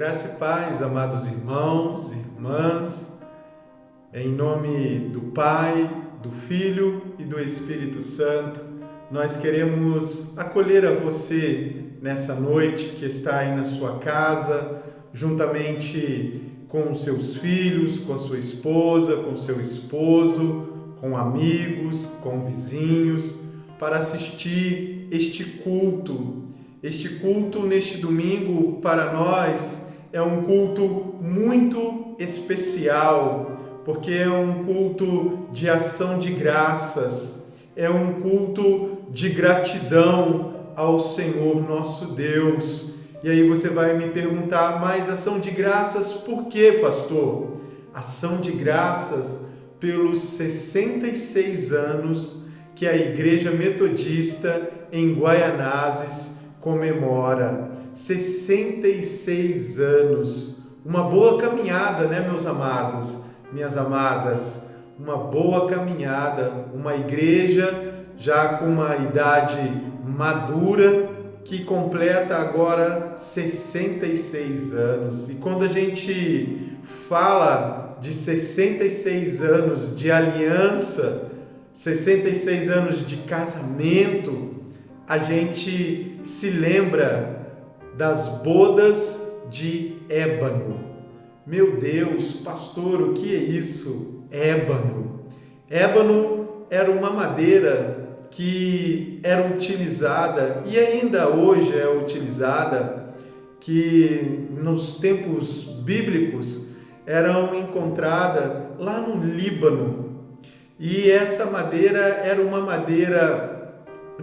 Graça e paz, amados irmãos e irmãs, em nome do Pai, do Filho e do Espírito Santo, nós queremos acolher a você nessa noite que está aí na sua casa, juntamente com os seus filhos, com a sua esposa, com o seu esposo, com amigos, com vizinhos, para assistir este culto. Este culto neste domingo para nós é um culto muito especial, porque é um culto de ação de graças, é um culto de gratidão ao Senhor nosso Deus. E aí você vai me perguntar, mas ação de graças por quê, pastor? Ação de graças pelos 66 anos que a Igreja Metodista em Guaianazes comemora. 66 anos. Uma boa caminhada, né, meus amados, minhas amadas? Uma boa caminhada. Uma igreja já com uma idade madura que completa agora 66 anos. E quando a gente fala de 66 anos de aliança, 66 anos de casamento, a gente se lembra das bodas de ébano. Meu Deus, pastor, o que é isso? Ébano. Ébano era uma madeira que era utilizada e ainda hoje é utilizada, que nos tempos bíblicos eram encontrada lá no Líbano. E essa madeira era uma madeira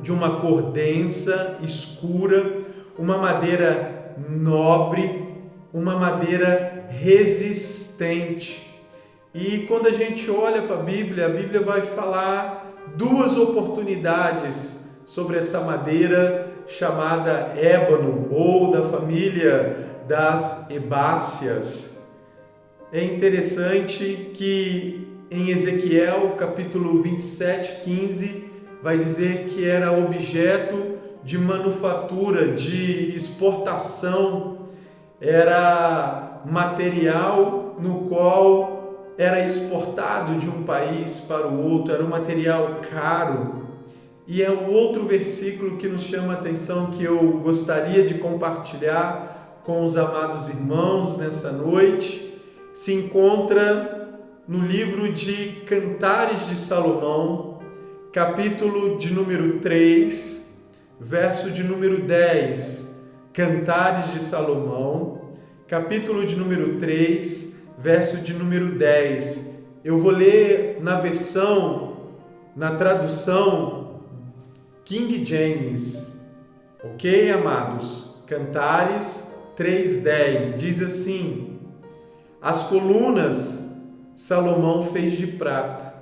de uma cor densa, escura, uma madeira nobre, uma madeira resistente. E quando a gente olha para a Bíblia vai falar duas oportunidades sobre essa madeira chamada ébano, ou da família das ebáceas. É interessante que em Ezequiel, capítulo 27, 15, vai dizer que era objeto de manufatura, de exportação, era material no qual era exportado de um país para o outro, era um material caro. E é um outro versículo que nos chama a atenção, que eu gostaria de compartilhar com os amados irmãos nessa noite. Se encontra no livro de Cantares de Salomão, capítulo de número 3, verso de número 10. Cantares de Salomão, capítulo de número 3, verso de número 10. Eu vou ler na tradução King James, ok, amados? Cantares 3:10 diz assim: as colunas Salomão fez de prata,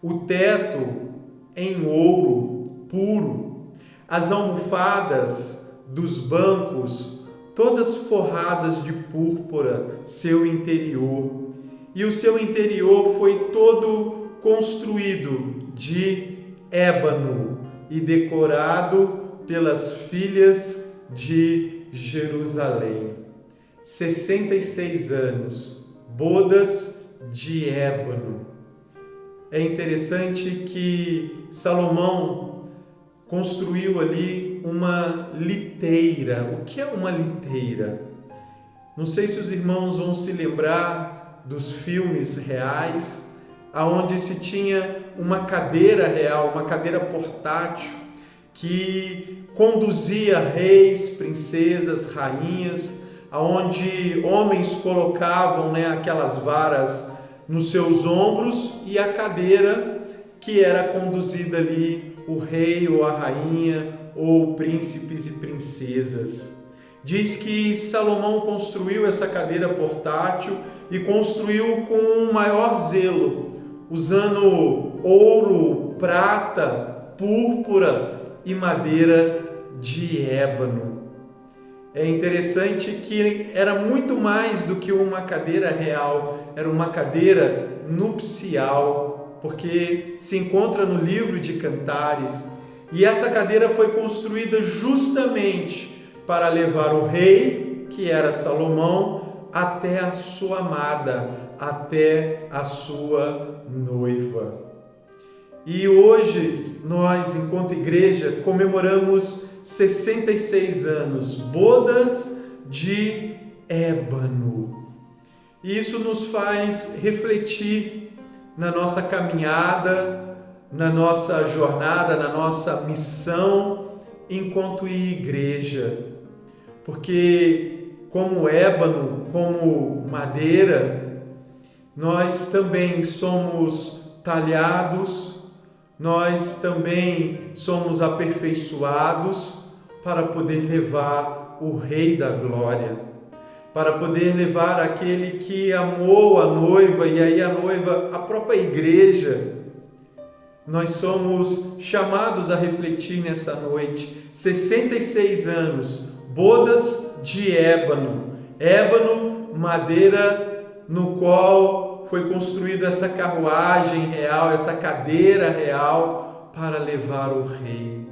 o teto em ouro puro, as almofadas dos bancos todas forradas de púrpura, seu interior, e o seu interior foi todo construído de ébano e decorado pelas filhas de Jerusalém. 66 anos, bodas de ébano. É interessante que Salomão construiu ali uma liteira. O que é uma liteira? Não sei se os irmãos vão se lembrar dos filmes reais, aonde se tinha uma cadeira real, uma cadeira portátil, que conduzia reis, princesas, rainhas, aonde homens colocavam, aquelas varas nos seus ombros, e a cadeira que era conduzida ali o rei ou a rainha ou príncipes e princesas. Diz que Salomão construiu essa cadeira portátil e construiu com o maior zelo, usando ouro, prata, púrpura e madeira de ébano. É interessante que era muito mais do que uma cadeira real, era uma cadeira nupcial, porque se encontra no livro de Cantares. E essa cadeira foi construída justamente para levar o rei que era Salomão, até a sua amada, até a sua noiva. E hoje, nós, enquanto igreja, comemoramos 66 anos, bodas de ébano. E isso nos faz refletir na nossa caminhada, na nossa jornada, na nossa missão enquanto igreja. Porque como ébano, como madeira, nós também somos talhados, nós também somos aperfeiçoados para poder levar o Rei da Glória, para poder levar aquele que amou a noiva, e aí a noiva, a própria igreja. Nós somos chamados a refletir nessa noite, 66 anos, bodas de ébano, madeira no qual foi construída essa carruagem real, essa cadeira real para levar o Rei.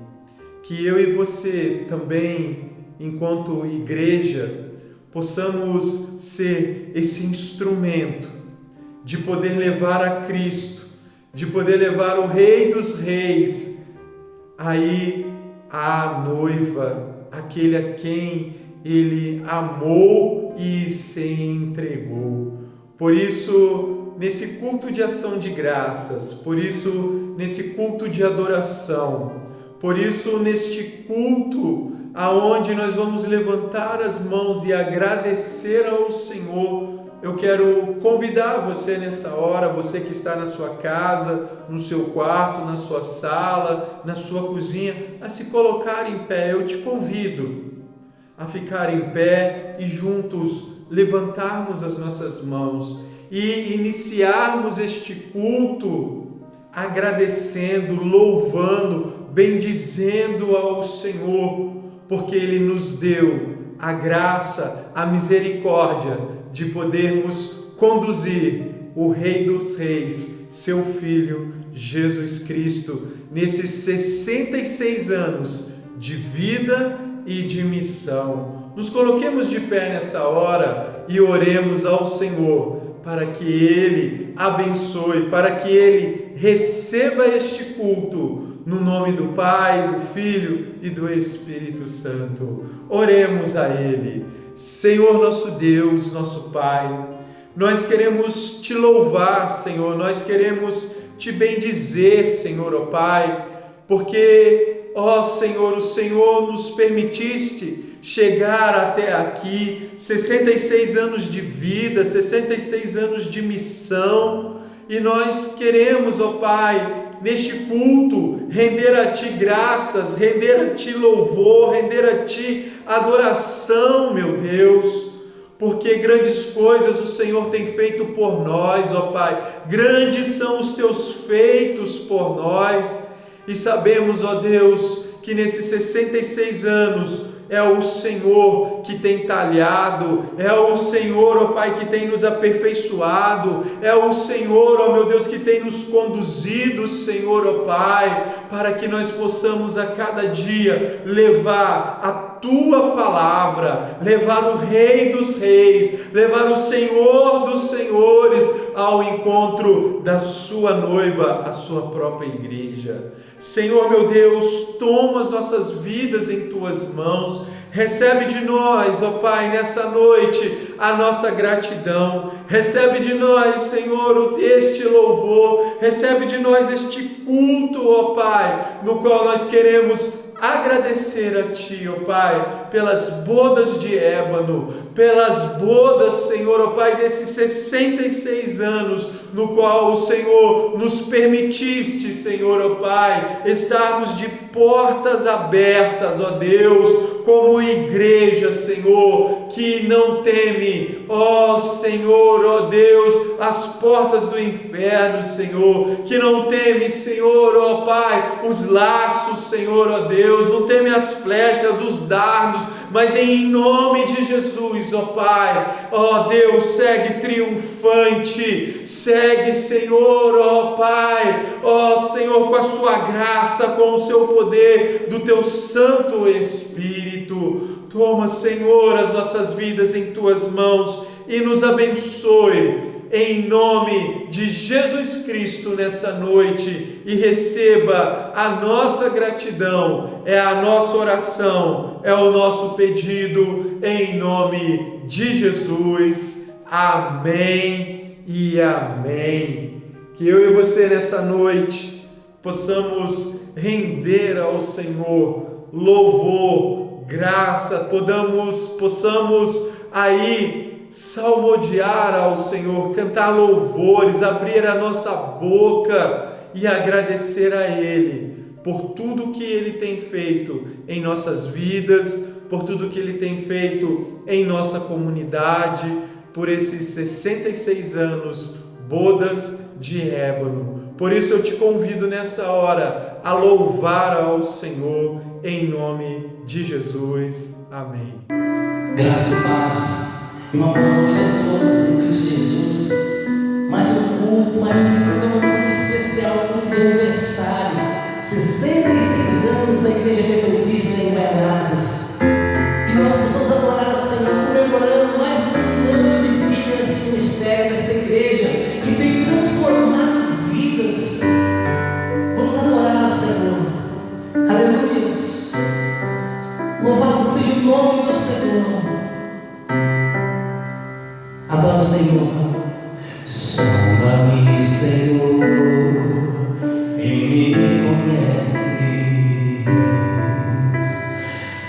Que eu e você também, enquanto igreja, possamos ser esse instrumento de poder levar a Cristo, de poder levar o Rei dos Reis, aí a noiva, aquele a quem Ele amou e se entregou. Por isso, nesse culto de ação de graças, por isso, nesse culto de adoração, por isso, neste culto aonde nós vamos levantar as mãos e agradecer ao Senhor, eu quero convidar você nessa hora, você que está na sua casa, no seu quarto, na sua sala, na sua cozinha, a se colocar em pé. Eu te convido a ficar em pé e juntos levantarmos as nossas mãos e iniciarmos este culto agradecendo, louvando, bendizendo ao Senhor, porque Ele nos deu a graça, a misericórdia de podermos conduzir o Rei dos Reis, seu Filho Jesus Cristo, nesses 66 anos de vida e de missão. Nos coloquemos de pé nessa hora e oremos ao Senhor para que Ele abençoe, para que Ele receba este culto, no nome do Pai, do Filho e do Espírito Santo. Oremos a Ele. Senhor nosso Deus, nosso Pai, nós queremos Te louvar, Senhor, nós queremos Te bendizer, Senhor, ó Pai, porque, ó Senhor, o Senhor nos permitiste chegar até aqui, 66 anos de vida, 66 anos de missão, e nós queremos, ó Pai, neste culto, render a Ti graças, render a Ti louvor, render a Ti adoração, meu Deus, porque grandes coisas o Senhor tem feito por nós, ó Pai, grandes são os Teus feitos por nós, e sabemos, ó Deus, que nesses 66 anos, é o Senhor que tem talhado, é o Senhor, ó Pai, que tem nos aperfeiçoado, é o Senhor, ó meu Deus, que tem nos conduzido, Senhor, ó Pai, para que nós possamos a cada dia levar a Tua palavra, levar o Rei dos Reis, levar o Senhor dos Senhores ao encontro da Sua noiva, a Sua própria igreja. Senhor, meu Deus, toma as nossas vidas em Tuas mãos, recebe de nós, ó Pai, nessa noite, a nossa gratidão, recebe de nós, Senhor, este louvor, recebe de nós este culto, ó Pai, no qual nós queremos agradecer a Ti, ó Pai, pelas bodas de ébano, pelas bodas, Senhor, ó Pai, desses 66 anos, no qual o Senhor nos permitiste, Senhor, ó Pai, estarmos de portas abertas, ó Deus, como igreja, Senhor, que não teme, ó Senhor, ó Deus, as portas do inferno, Senhor, que não teme, Senhor, ó Pai, os laços, Senhor, ó Deus, não teme as flechas, os dardos, mas em nome de Jesus, ó Pai, ó Deus, segue triunfante, segue, Senhor, ó Pai, ó Senhor, com a Sua graça, com o Seu poder, do Teu Santo Espírito. Toma, Senhor, as nossas vidas em Tuas mãos e nos abençoe, em nome de Jesus Cristo, nessa noite, e receba a nossa gratidão, é a nossa oração, é o nosso pedido, em nome de Jesus. Amém e amém. Que eu e você nessa noite possamos render ao Senhor louvor, graça, possamos aí salmodiar ao Senhor, cantar louvores, abrir a nossa boca e agradecer a Ele por tudo que Ele tem feito em nossas vidas, por tudo que Ele tem feito em nossa comunidade, por esses 66 anos, bodas de ébano. Por isso eu te convido nessa hora a louvar ao Senhor em nome de Jesus. Amém. Graça e paz. E uma boa noite a todos em Cristo Jesus. Mais um culto, um culto especial, um culto de aniversário. 66 anos da Igreja Metodista em Goianazes. Que nós possamos adorar ao Senhor, comemorando mais um ano de vida nesse ministério, nessa igreja, que tem transformado vidas. Vamos adorar ao Senhor. Aleluia. Louvado seja o nome do Senhor. Adoro o Senhor. Sonda-me, Senhor, e me conheces.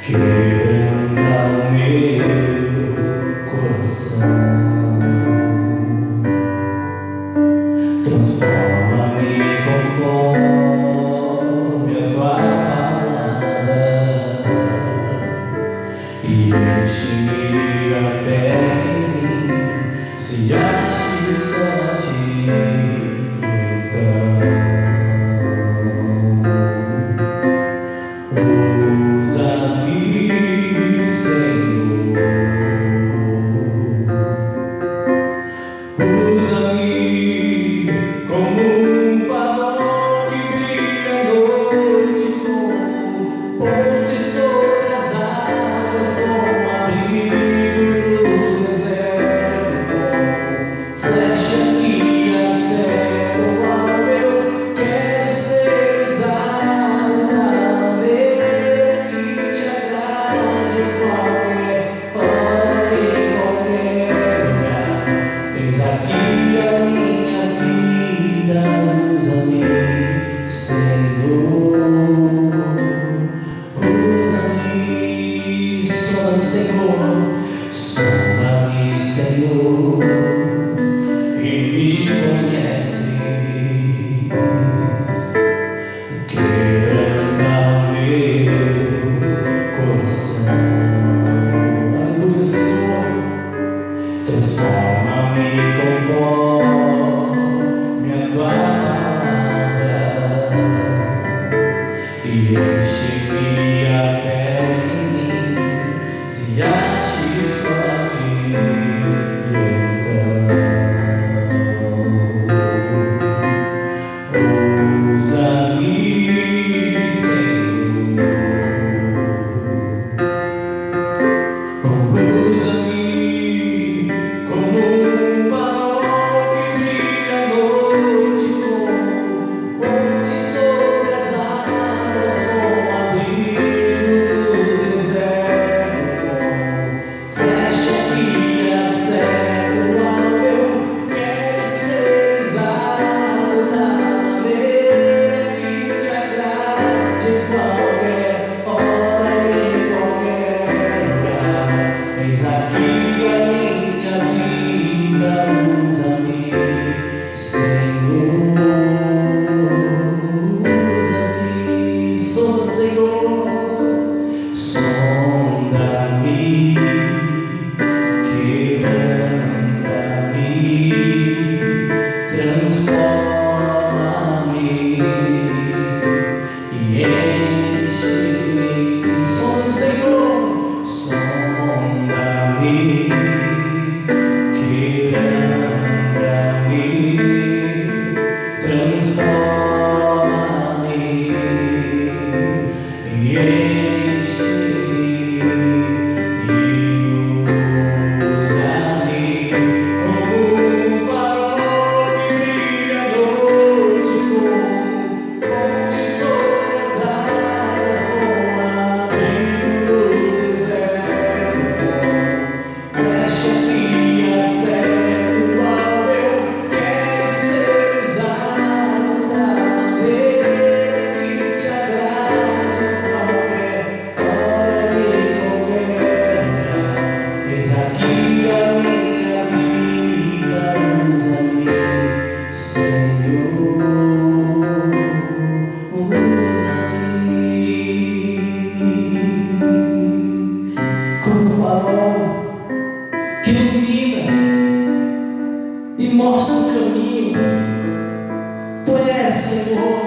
Quebranta o meu coração. Transforma-me conforme a tua palavra e enche-me até que se ache só a ti, então usa-me, Senhor, usa-me como um farol que brilha à noite, como ponte sobre as águas, como abrigo do deserto. Flecha que acerta o alvo, eu quero ser usado da maneira que te agrade, em qualquer hora, em qualquer lugar. Eis aqui a minha vida, usa-me, Senhor, usa-me, sonda-me, Senhor, sonda-me, Senhor, e me conheces, quebranta o meu coração. Aleluia, Senhor. Transforma-me conforme a tua palavra e enche-me até que em mim se ache só a ti. Usa-me, Senhor, usa-me como um farol que brilha. e mostra o caminho. Tu és, Senhor,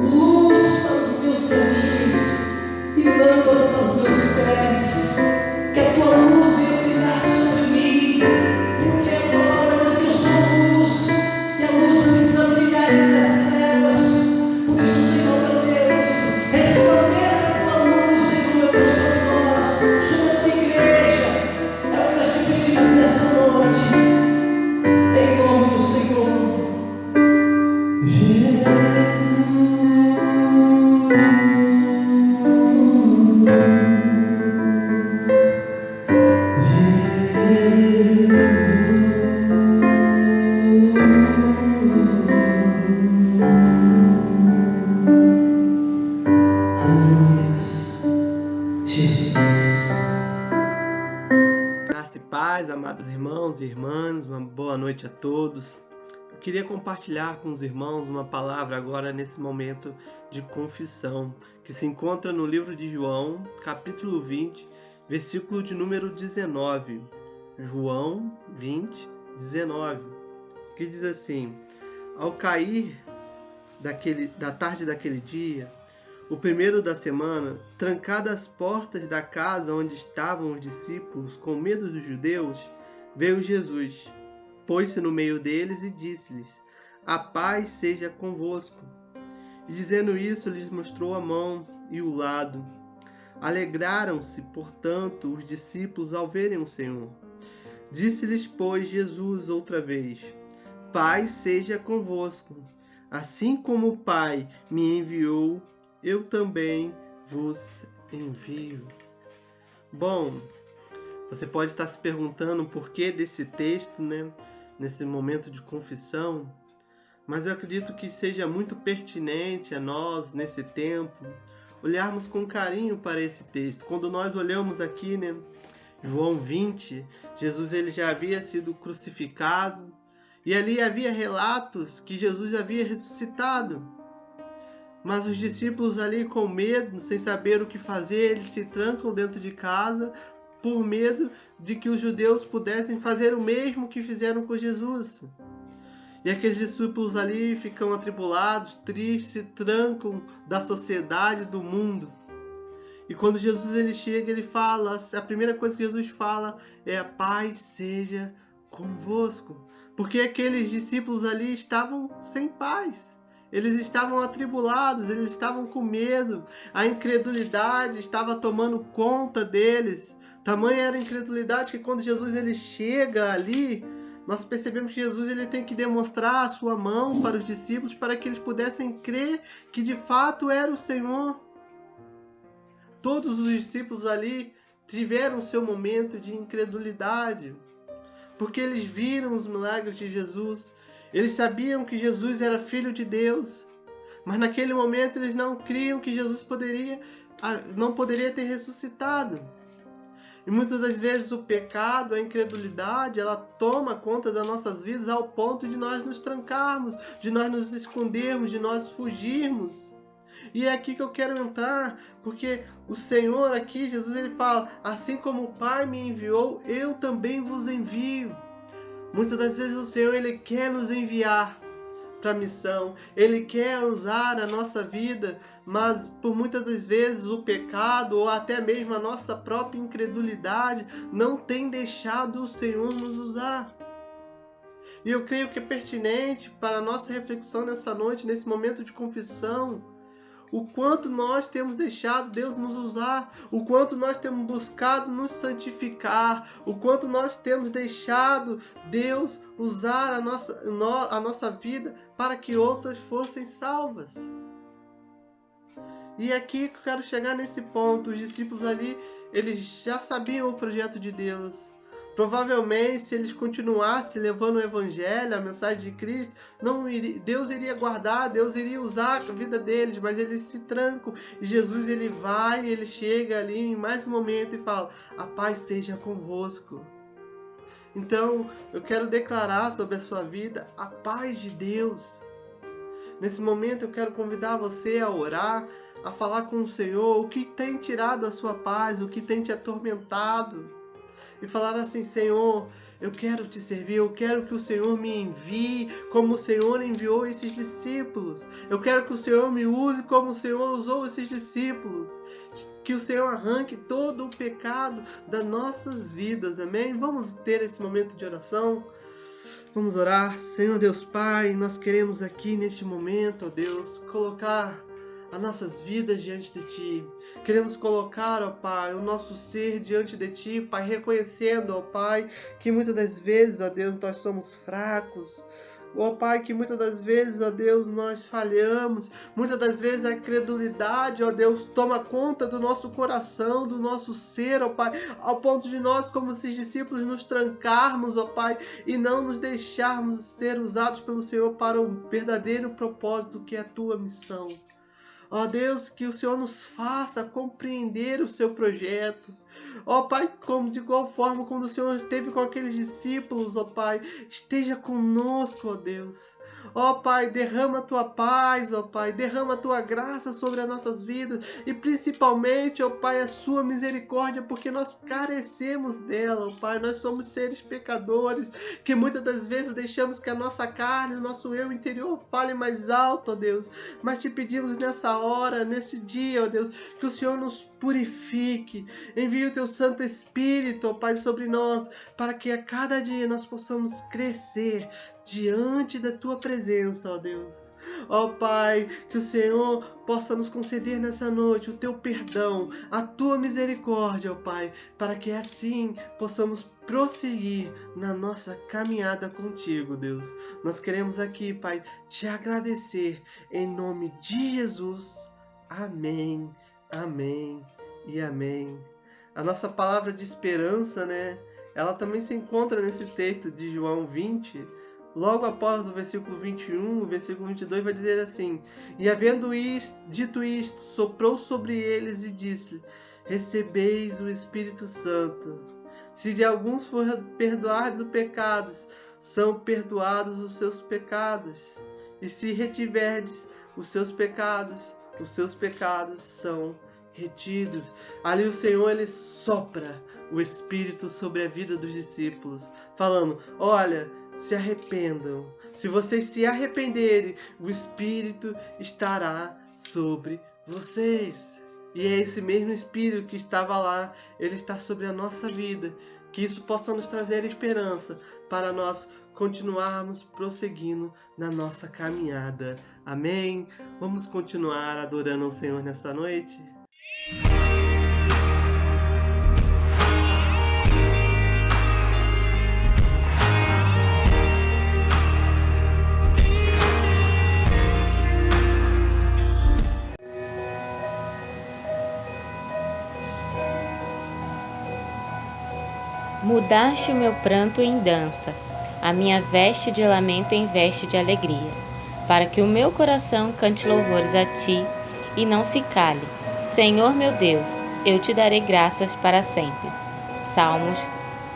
luz para os meus caminhos e lâmpada para os meus pés. Que a tua luz venha brilhar sobre mim, porque a tua palavra diz que eu sou luz e a luz precisa brilhar entre as trevas. Por isso, Senhor meu Deus, resplandeça a tua luz, Senhor meu Deus, sobre nós, sobre a tua igreja. É o que nós te pedimos nessa noite, em nome do Senhor Jesus. Graça e paz, amados irmãos e irmãs, uma boa noite a todos. Eu queria compartilhar com os irmãos uma palavra agora nesse momento de confissão, que se encontra no livro de João, capítulo 20, versículo de número 19. João 20, 19, que diz assim: ao cair da tarde daquele dia, o primeiro da semana, trancadas as portas da casa onde estavam os discípulos, com medo dos judeus, veio Jesus, pôs-se no meio deles e disse-lhes: a paz seja convosco. E dizendo isso, lhes mostrou a mão e o lado. Alegraram-se, portanto, os discípulos ao verem o Senhor. Disse-lhes, pois, Jesus outra vez: paz seja convosco. Assim como o Pai me enviou, eu também vos envio. Bom, você pode estar se perguntando o porquê desse texto, né? Nesse momento de confissão, mas eu acredito que seja muito pertinente a nós, nesse tempo, olharmos com carinho para esse texto. Quando nós olhamos aqui, né, João 20, Jesus ele já havia sido crucificado, e ali havia relatos que Jesus havia ressuscitado. Mas os discípulos ali com medo, sem saber o que fazer, eles se trancam dentro de casa por medo de que os judeus pudessem fazer o mesmo que fizeram com Jesus. E aqueles discípulos ali ficam atribulados, tristes, se trancam da sociedade, do mundo. E quando Jesus ele chega, ele fala, a primeira coisa que Jesus fala é: a paz seja convosco. Porque aqueles discípulos ali estavam sem paz. Eles estavam atribulados, eles estavam com medo, a incredulidade estava tomando conta deles. Tamanha era a incredulidade que quando Jesus ele chega ali, nós percebemos que Jesus ele tem que demonstrar a sua mão para os discípulos para que eles pudessem crer que de fato era o Senhor. Todos os discípulos ali tiveram seu momento de incredulidade, porque eles viram os milagres de Jesus. Eles sabiam que Jesus era Filho de Deus, mas naquele momento eles não criam que Jesus não poderia ter ressuscitado. E muitas das vezes o pecado, a incredulidade, ela toma conta das nossas vidas ao ponto de nós nos trancarmos, de nós nos escondermos, de nós fugirmos. E é aqui que eu quero entrar, porque o Senhor aqui, Jesus, ele fala: assim como o Pai me enviou, eu também vos envio. Muitas das vezes o Senhor ele quer nos enviar para a missão, ele quer usar a nossa vida, mas por muitas das vezes o pecado ou até mesmo a nossa própria incredulidade não tem deixado o Senhor nos usar. E eu creio que é pertinente para a nossa reflexão nessa noite, nesse momento de confissão, o quanto nós temos deixado Deus nos usar, o quanto nós temos buscado nos santificar, o quanto nós temos deixado Deus usar a nossa vida para que outras fossem salvas. E é aqui que eu quero chegar nesse ponto. Os discípulos ali, eles já sabiam o projeto de Deus. Provavelmente, se eles continuassem levando o Evangelho, a mensagem de Cristo, Deus iria guardar, Deus iria usar a vida deles, mas eles se trancam. E Jesus ele vai, ele chega ali em mais um momento e fala: a paz seja convosco. Então, eu quero declarar sobre a sua vida a paz de Deus. Nesse momento, eu quero convidar você a orar, a falar com o Senhor o que tem tirado a sua paz, o que tem te atormentado. e falar assim: Senhor, eu quero te servir, eu quero que o Senhor me envie como o Senhor enviou esses discípulos. Eu quero que o Senhor me use como o Senhor usou esses discípulos. Que o Senhor arranque todo o pecado das nossas vidas, amém? Vamos ter esse momento de oração. Vamos orar. Senhor Deus Pai, nós queremos aqui neste momento, ó Deus, colocar as nossas vidas diante de Ti. Queremos colocar, ó Pai, o nosso ser diante de Ti, Pai, reconhecendo, ó Pai, que muitas das vezes, ó Deus, nós somos fracos. Ó Pai, que muitas das vezes, ó Deus, nós falhamos. Muitas das vezes a incredulidade, ó Deus, toma conta do nosso coração, do nosso ser, ó Pai, ao ponto de nós, como esses discípulos, nos trancarmos, ó Pai, e não nos deixarmos ser usados pelo Senhor para o verdadeiro propósito que é a Tua missão. Ó Deus, que o Senhor nos faça compreender o seu projeto. Ó Pai, como de igual forma como o Senhor esteve com aqueles discípulos, ó Pai, esteja conosco, ó Deus. Ó Pai, derrama a Tua paz, ó Pai, derrama a Tua graça sobre as nossas vidas e principalmente, ó Pai, a Sua misericórdia, porque nós carecemos dela, ó Pai, nós somos seres pecadores, que muitas das vezes deixamos que a nossa carne, o nosso eu interior fale mais alto, ó Deus, mas te pedimos nessa hora, nesse dia, ó Deus, que o Senhor nos purifique, envie o Teu Santo Espírito, ó Pai, sobre nós, para que a cada dia nós possamos crescer diante da Tua presença, ó Deus. Ó Pai, que o Senhor possa nos conceder nessa noite o Teu perdão, a Tua misericórdia, ó Pai, para que assim possamos prosseguir na nossa caminhada contigo, Deus. Nós queremos aqui, Pai, te agradecer em nome de Jesus. Amém, amém e amém. A nossa palavra de esperança, né? Ela também se encontra nesse texto de João 20, logo após o versículo 21, o versículo 22 vai dizer assim: E havendo dito isto, soprou sobre eles e disse: Recebeis o Espírito Santo. Se de alguns for perdoardes os pecados, são perdoados os seus pecados. E se retiverdes os seus pecados são retidos. Ali o Senhor, Ele sopra o Espírito sobre a vida dos discípulos, falando: olha, se arrependam. Se vocês se arrependerem, o Espírito estará sobre vocês. E é esse mesmo Espírito que estava lá, ele está sobre a nossa vida. Que isso possa nos trazer esperança para nós continuarmos prosseguindo na nossa caminhada. Amém? Vamos continuar adorando ao Senhor nessa noite? Mudaste o meu pranto em dança, a minha veste de lamento em veste de alegria, para que o meu coração cante louvores a Ti e não se cale. Senhor meu Deus, eu Te darei graças para sempre. Salmos,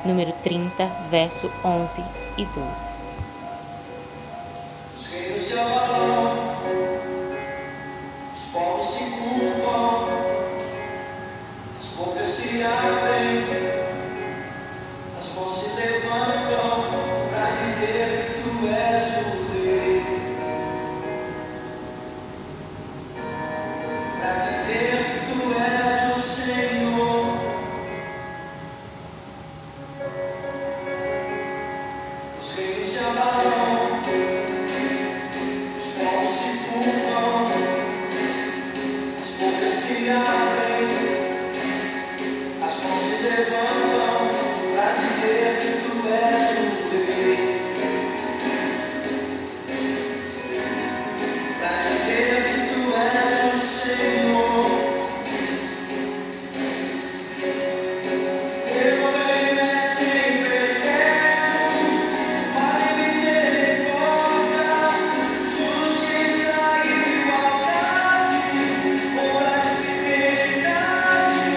número 30, verso 11 e 12. Os reinos se abalam, os povos se curvam, as bocas se abrem, as mãos se levantam para dizer que Tu és o Rei, para dizer que Tu és o Senhor. Os reinos se abalam, os povos se curvam, as bocas se abrem, as mãos se levantam para dizer que Tu és o Rei, para dizer que Tu és o Senhor. Teu reino é sempre eterno, amor e misericórdia, justiça e igualdade, bondade e fidelidade,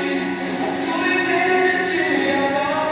a Tua igreja te adora.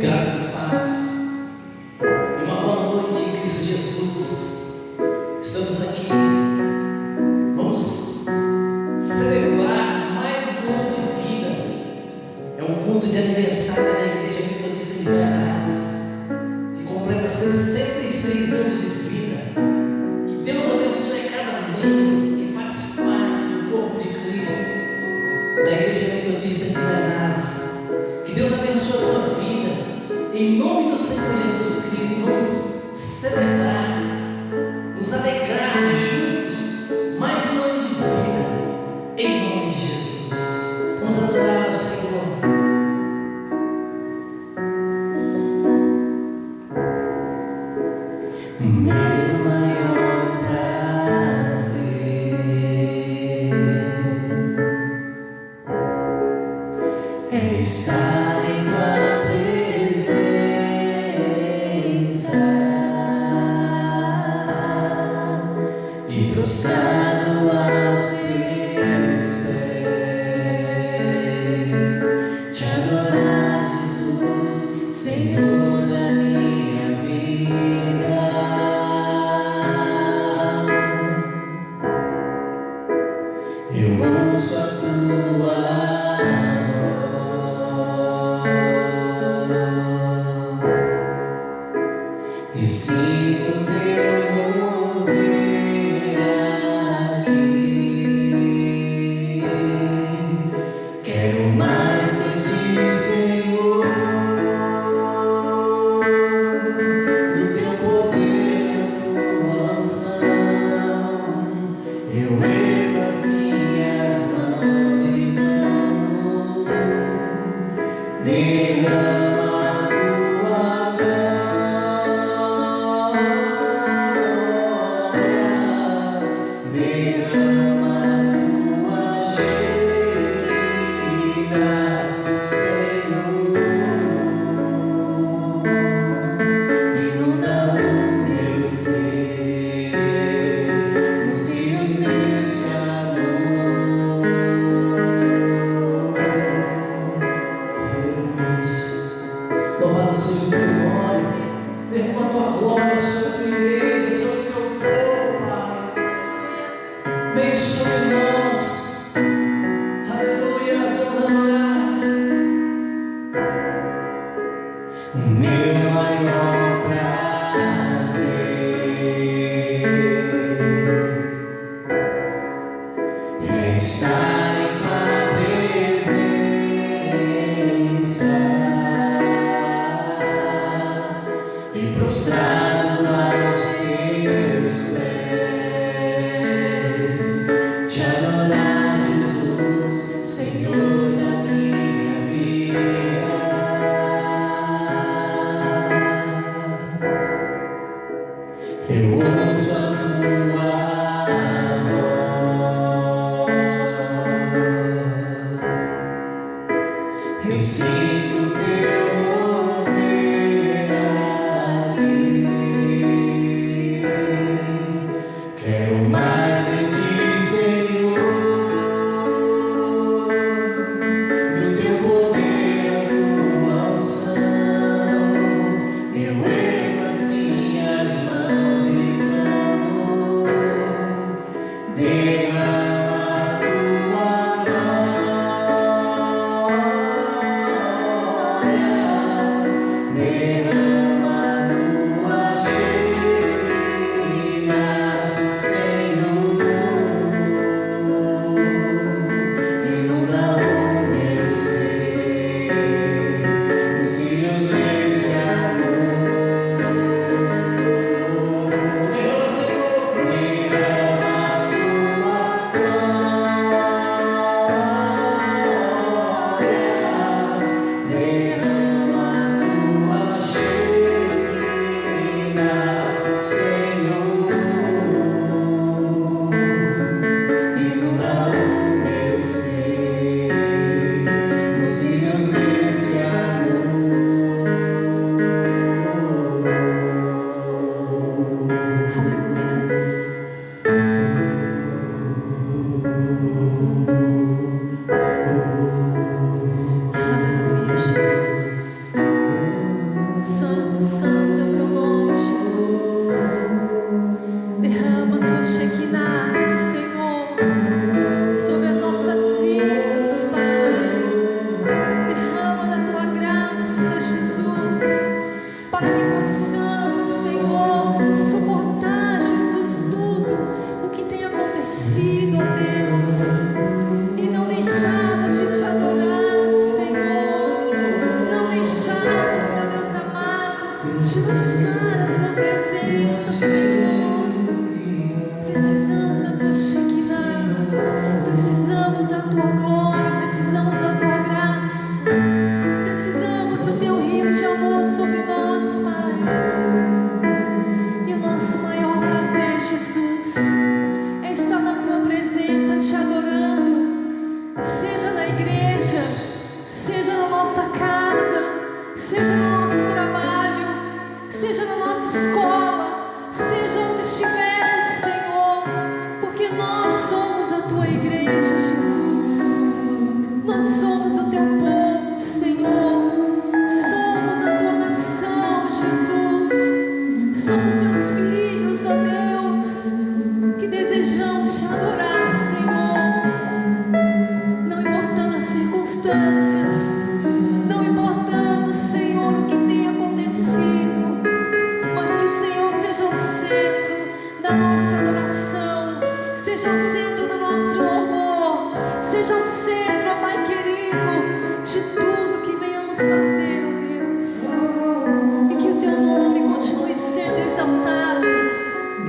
Graça e paz. E uma boa noite em Cristo Jesus. Estamos aqui. Vamos celebrar mais um ano de vida. É um culto de aniversário da Igreja Metodista de Goiás, que completa 66 anos de vida. Que Deus abençoe cada membro que faz parte do corpo de Cristo, da Igreja Metodista de Goiás. Que Deus abençoe a tua vida. Em nome do Senhor Jesus Cristo, vamos celebrar, nos alegrar juntos, mais um ano de vida, em nome de Jesus. Vamos adorar ao Senhor. Meu maior prazer é estar em tua presença e prostrado aos teus pés, te adorar, Jesus, Senhor da minha vida. Eu ouço a tua e sinto teu mover aqui.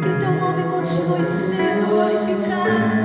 Que o teu nome continue sendo glorificado.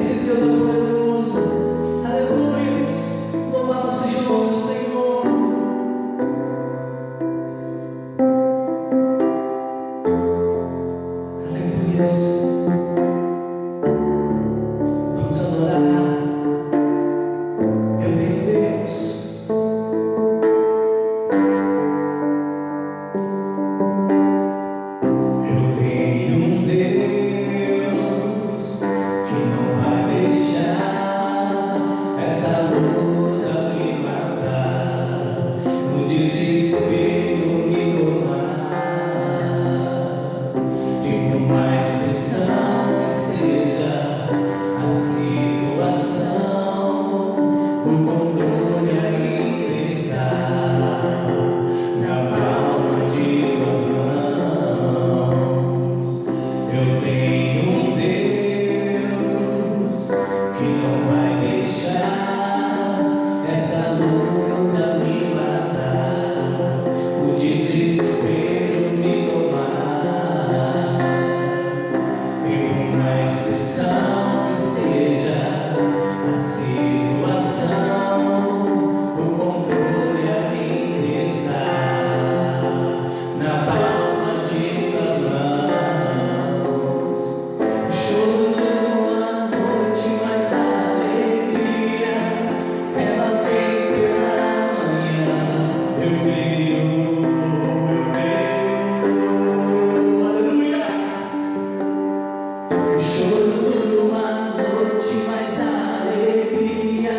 Esse Deus é poderoso. Aleluia. Louvado seja o nome do Senhor. Aleluia. Vamos adorar. Eu tenho Deus. Eu tenho um Deus que não vai deixar essa luta me matar, no desespero me tomar. De por mais pressão que seja a situação, o controle ainda está na palma de tuas mãos. Eu tenho um Deus que não vai deixar essa luta me matar, o desespero me tomar. E por mais pressão que seja a situação, o controle ainda está na palma de tuas mãos. Choro numa noite, mas a alegria ela vem pela manhã. Eu creio, aleluia. Choro numa noite, mas a alegria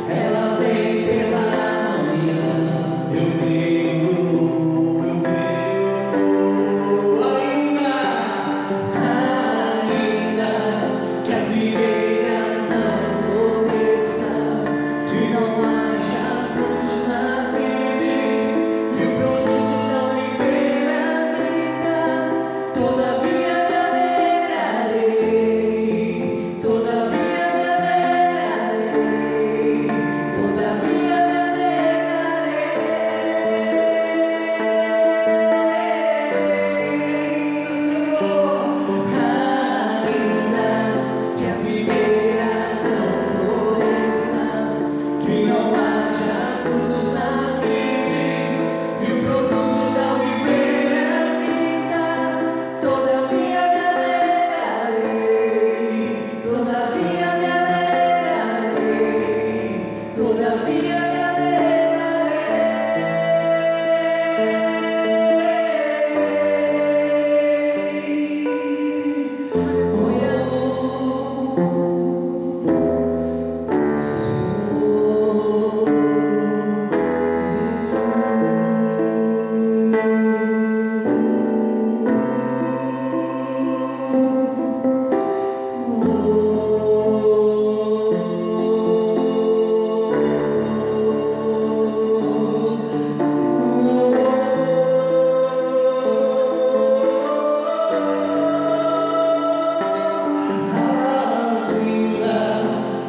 ela vem pela manhã. Eu creio, ainda que a figueira não floresça, que não haja frutos na vide e o produto da oliveira minta, todavia me alegrarei, todavia me alegrarei, todavia me ainda que a figueira não floresça, que não haja frutos na vide e o produto da oliveira minta, todavia me alegrarei, todavia me alegrarei, todavia me que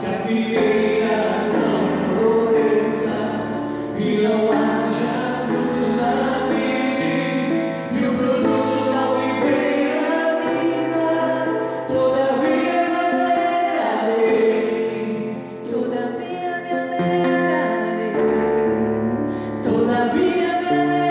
a figueira não floresça, que não haja frutos na vide e o produto da oliveira minta, todavia me alegrarei, todavia me alegrarei, todavia me alegrarei.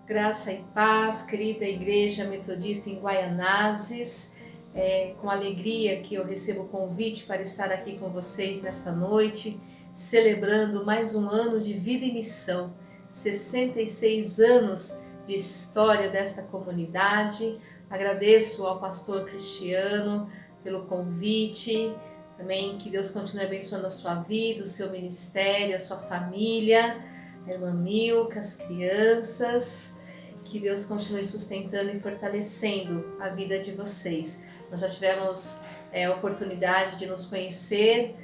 Graça e paz, querida Igreja Metodista em Guaianazes. É com alegria que eu recebo o convite para estar aqui com vocês nesta noite, celebrando mais um ano de vida e missão, 66 anos de história desta comunidade. Agradeço ao pastor Cristiano pelo convite, também que Deus continue abençoando a sua vida, o seu ministério, a sua família, a irmã Milka, as crianças. Que Deus continue sustentando e fortalecendo a vida de vocês. Nós já tivemos a oportunidade de nos conhecer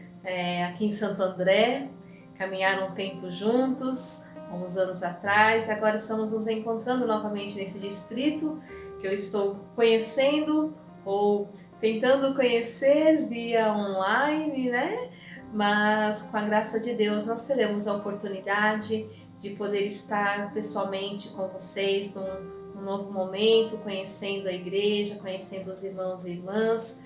aqui em Santo André, caminhar um tempo juntos, há uns anos atrás. Agora estamos nos encontrando novamente nesse distrito que eu estou conhecendo ou tentando conhecer via online, né? Mas com a graça de Deus nós teremos a oportunidade de poder estar pessoalmente com vocês num novo momento, conhecendo a igreja, conhecendo os irmãos e irmãs.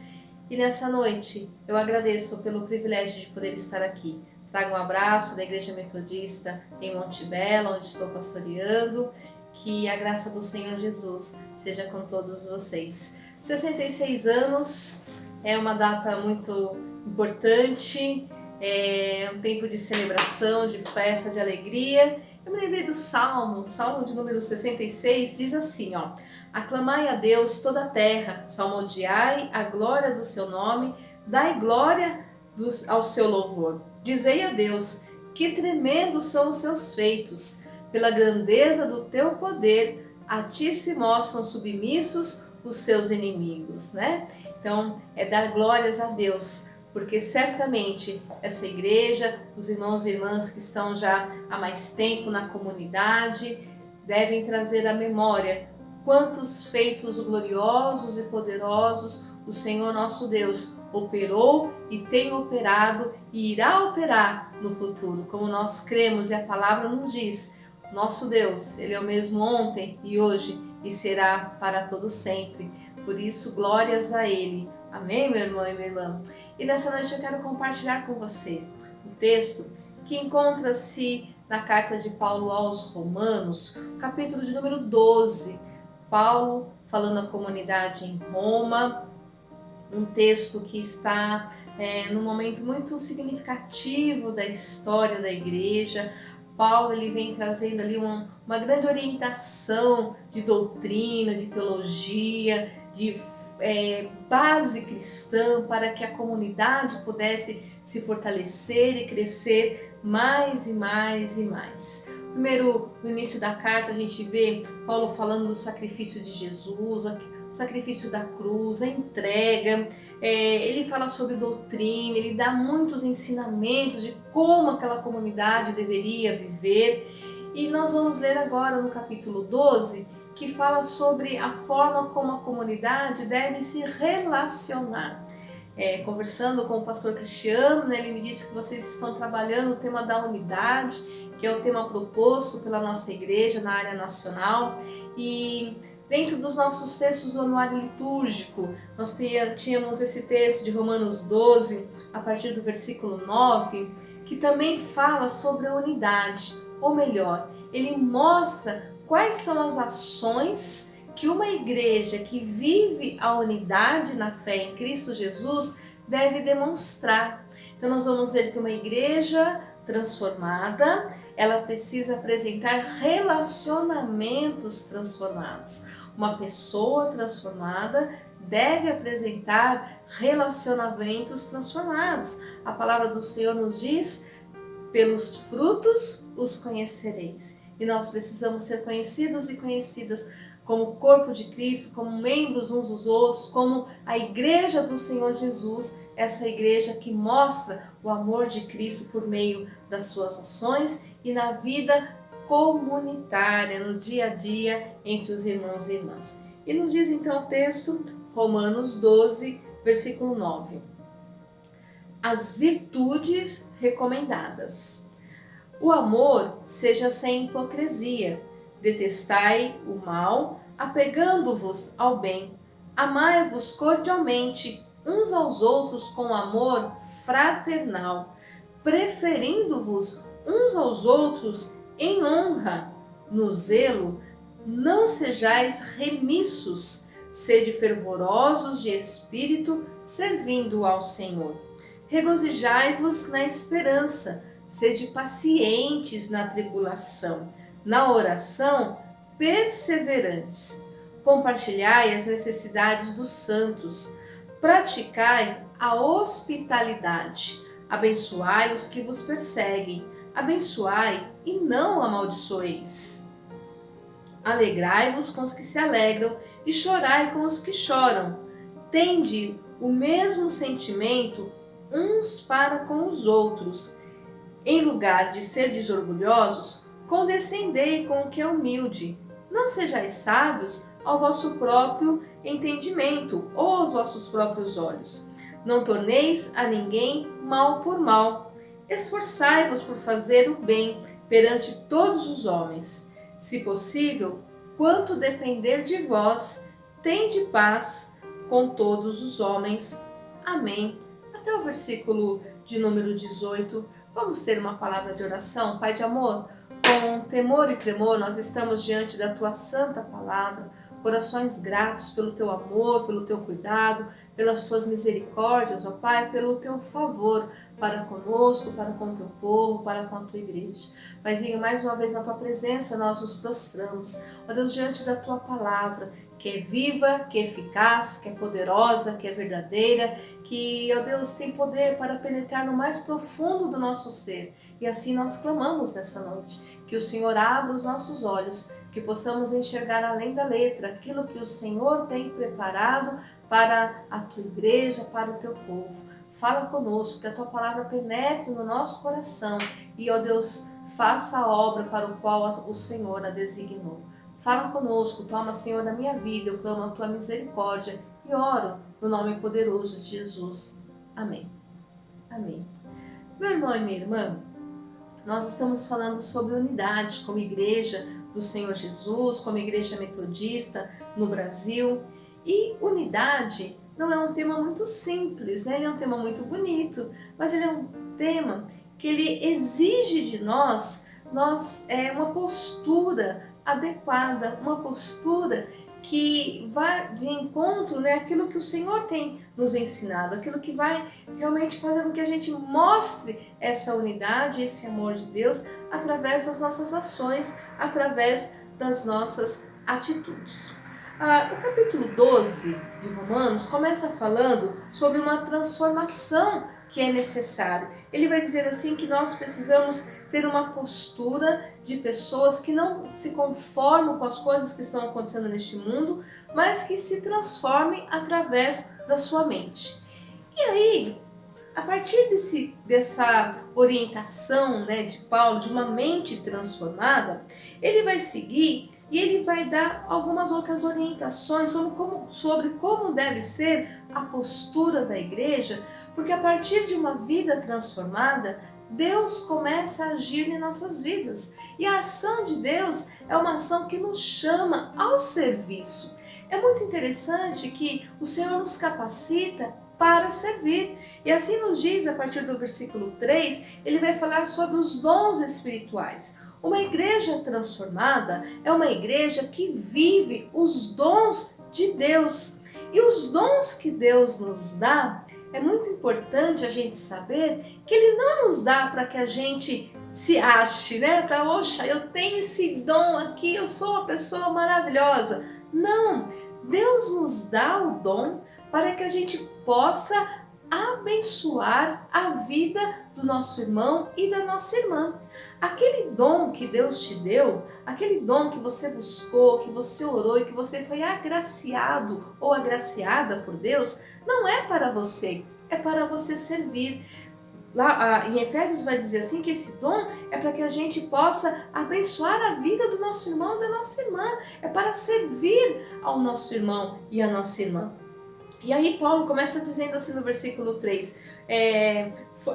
E nessa noite eu agradeço pelo privilégio de poder estar aqui. Trago um abraço da Igreja Metodista em Monte Belo, onde estou pastoreando. Que a graça do Senhor Jesus seja com todos vocês. 66 anos é uma data muito importante, é um tempo de celebração, de festa, de alegria. Eu me lembrei do Salmo de número 66, diz assim, ó: aclamai a Deus toda a terra, salmodiai a glória do seu nome, dai glória ao seu louvor. Dizei a Deus, que tremendos são os seus feitos, pela grandeza do teu poder, a ti se mostram submissos os seus inimigos, né? Então, é dar glórias a Deus, porque certamente essa igreja, os irmãos e irmãs que estão já há mais tempo na comunidade, devem trazer à memória quantos feitos gloriosos e poderosos o Senhor nosso Deus operou e tem operado e irá operar no futuro, como nós cremos e a palavra nos diz. Nosso Deus, Ele é o mesmo ontem e hoje e será para todo sempre. Por isso, glórias a Ele. Amém, meu irmão e minha irmã? E nessa noite eu quero compartilhar com vocês um texto que encontra-se na carta de Paulo aos Romanos, capítulo de número 12. Paulo falando à comunidade em Roma, um texto que está num momento muito significativo da história da igreja. Paulo ele vem trazendo ali uma grande orientação de doutrina, de teologia, de base cristã para que a comunidade pudesse se fortalecer e crescer mais e mais e mais. Primeiro, no início da carta, a gente vê Paulo falando do sacrifício de Jesus, o sacrifício da cruz, a entrega. Ele fala sobre doutrina, ele dá muitos ensinamentos de como aquela comunidade deveria viver. E nós vamos ler agora no capítulo 12, que fala sobre a forma como a comunidade deve se relacionar. Conversando com o pastor Cristiano, né, ele me disse que vocês estão trabalhando o tema da unidade, que é o tema proposto pela nossa igreja na área nacional. E dentro dos nossos textos do anuário litúrgico, nós tínhamos esse texto de Romanos 12, a partir do versículo 9, que também fala sobre a unidade, ou melhor, ele mostra quais são as ações que uma igreja que vive a unidade na fé em Cristo Jesus deve demonstrar. Então nós vamos ver que uma igreja transformada, ela precisa apresentar relacionamentos transformados. Uma pessoa transformada deve apresentar relacionamentos transformados. A palavra do Senhor nos diz: pelos frutos os conhecereis. E nós precisamos ser conhecidos e conhecidas como corpo de Cristo, como membros uns dos outros, como a igreja do Senhor Jesus, essa igreja que mostra o amor de Cristo por meio das suas ações e na vida comunitária, no dia a dia entre os irmãos e irmãs. E nos diz então o texto, Romanos 12, versículo 9. As virtudes recomendadas. O amor seja sem hipocrisia. Detestai o mal, apegando-vos ao bem. Amai-vos cordialmente uns aos outros com amor fraternal, preferindo-vos uns aos outros em honra. No zelo, não sejais remissos, sede fervorosos de espírito, servindo ao Senhor. Regozijai-vos na esperança, sede pacientes na tribulação, na oração perseverantes. Compartilhai as necessidades dos santos, praticai a hospitalidade, abençoai os que vos perseguem, abençoai e não amaldiçoeis. Alegrai-vos com os que se alegram e chorai com os que choram. Tende o mesmo sentimento uns para com os outros. Em lugar de serdes orgulhosos, condescendei com o que é humilde. Não sejais sábios ao vosso próprio entendimento ou aos vossos próprios olhos. Não torneis a ninguém mal por mal. Esforçai-vos por fazer o bem perante todos os homens. Se possível, quanto depender de vós, tende paz com todos os homens. Amém. Até o versículo de número 18. Vamos ter uma palavra de oração. Pai de amor, com temor e tremor, nós estamos diante da Tua santa palavra, corações gratos pelo Teu amor, pelo Teu cuidado, pelas Tuas misericórdias, ó Pai, pelo Teu favor para conosco, para com o Teu povo, para com a Tua igreja. Paizinho, mais uma vez na Tua presença nós nos prostramos, ó Deus, diante da Tua palavra, que é viva, que é eficaz, que é poderosa, que é verdadeira, que, ó Deus, tem poder para penetrar no mais profundo do nosso ser. E assim nós clamamos nessa noite, que o Senhor abra os nossos olhos, que possamos enxergar além da letra aquilo que o Senhor tem preparado para a Tua igreja, para o Teu povo. Fala conosco, que a Tua palavra penetre no nosso coração e, ó Deus, faça a obra para o qual o Senhor a designou. Fala conosco, toma, Senhor, na minha vida, eu clamo a Tua misericórdia e oro no nome poderoso de Jesus. Amém. Amém. Meu irmão e minha irmã, nós estamos falando sobre unidade como igreja do Senhor Jesus, como igreja metodista no Brasil. E unidade não é um tema muito simples, né? Ele é um tema muito bonito, mas ele é um tema que ele exige de nós uma postura adequada, uma postura que vai de encontro, né, aquilo que o Senhor tem nos ensinado, aquilo que vai realmente fazer com que a gente mostre essa unidade, esse amor de Deus através das nossas ações, através das nossas atitudes. O capítulo 12 de Romanos começa falando sobre uma transformação que é necessário. Ele vai dizer assim que nós precisamos ter uma postura de pessoas que não se conformam com as coisas que estão acontecendo neste mundo, mas que se transformem através da sua mente. E aí, a partir dessa orientação, né, de Paulo, de uma mente transformada, ele vai seguir e ele vai dar algumas outras orientações sobre como deve ser a postura da igreja, porque a partir de uma vida transformada, Deus começa a agir em nossas vidas. E a ação de Deus é uma ação que nos chama ao serviço. É muito interessante que o Senhor nos capacita para servir. E assim nos diz, a partir do versículo 3, ele vai falar sobre os dons espirituais. Uma igreja transformada é uma igreja que vive os dons de Deus. E os dons que Deus nos dá, é muito importante a gente saber que Ele não nos dá para que a gente se ache, né? Para, oxa, eu tenho esse dom aqui, eu sou uma pessoa maravilhosa. Não, Deus nos dá o dom para que a gente possa abençoar a vida do nosso irmão e da nossa irmã. Aquele dom que Deus te deu, aquele dom que você buscou, que você orou e que você foi agraciado ou agraciada por Deus, não é para você, é para você servir. Lá em Efésios vai dizer assim que esse dom é para que a gente possa abençoar a vida do nosso irmão e da nossa irmã, é para servir ao nosso irmão e à nossa irmã. E aí Paulo começa dizendo assim no versículo 3,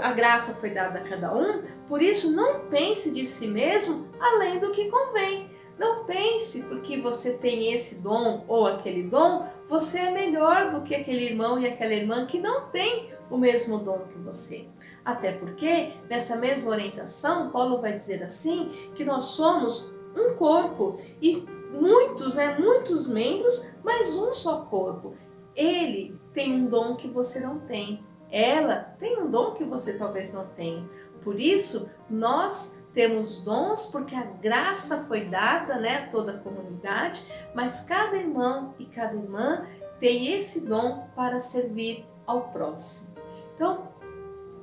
a graça foi dada a cada um, por isso não pense de si mesmo além do que convém. Não pense porque você tem esse dom ou aquele dom, você é melhor do que aquele irmão e aquela irmã que não tem o mesmo dom que você. Até porque, nessa mesma orientação, Paulo vai dizer assim, que nós somos um corpo e muitos membros, mas um só corpo. Ele tem um dom que você não tem. Ela tem um dom que você talvez não tenha. Por isso, nós temos dons porque a graça foi dada, né, a toda a comunidade, mas cada irmão e cada irmã tem esse dom para servir ao próximo. Então,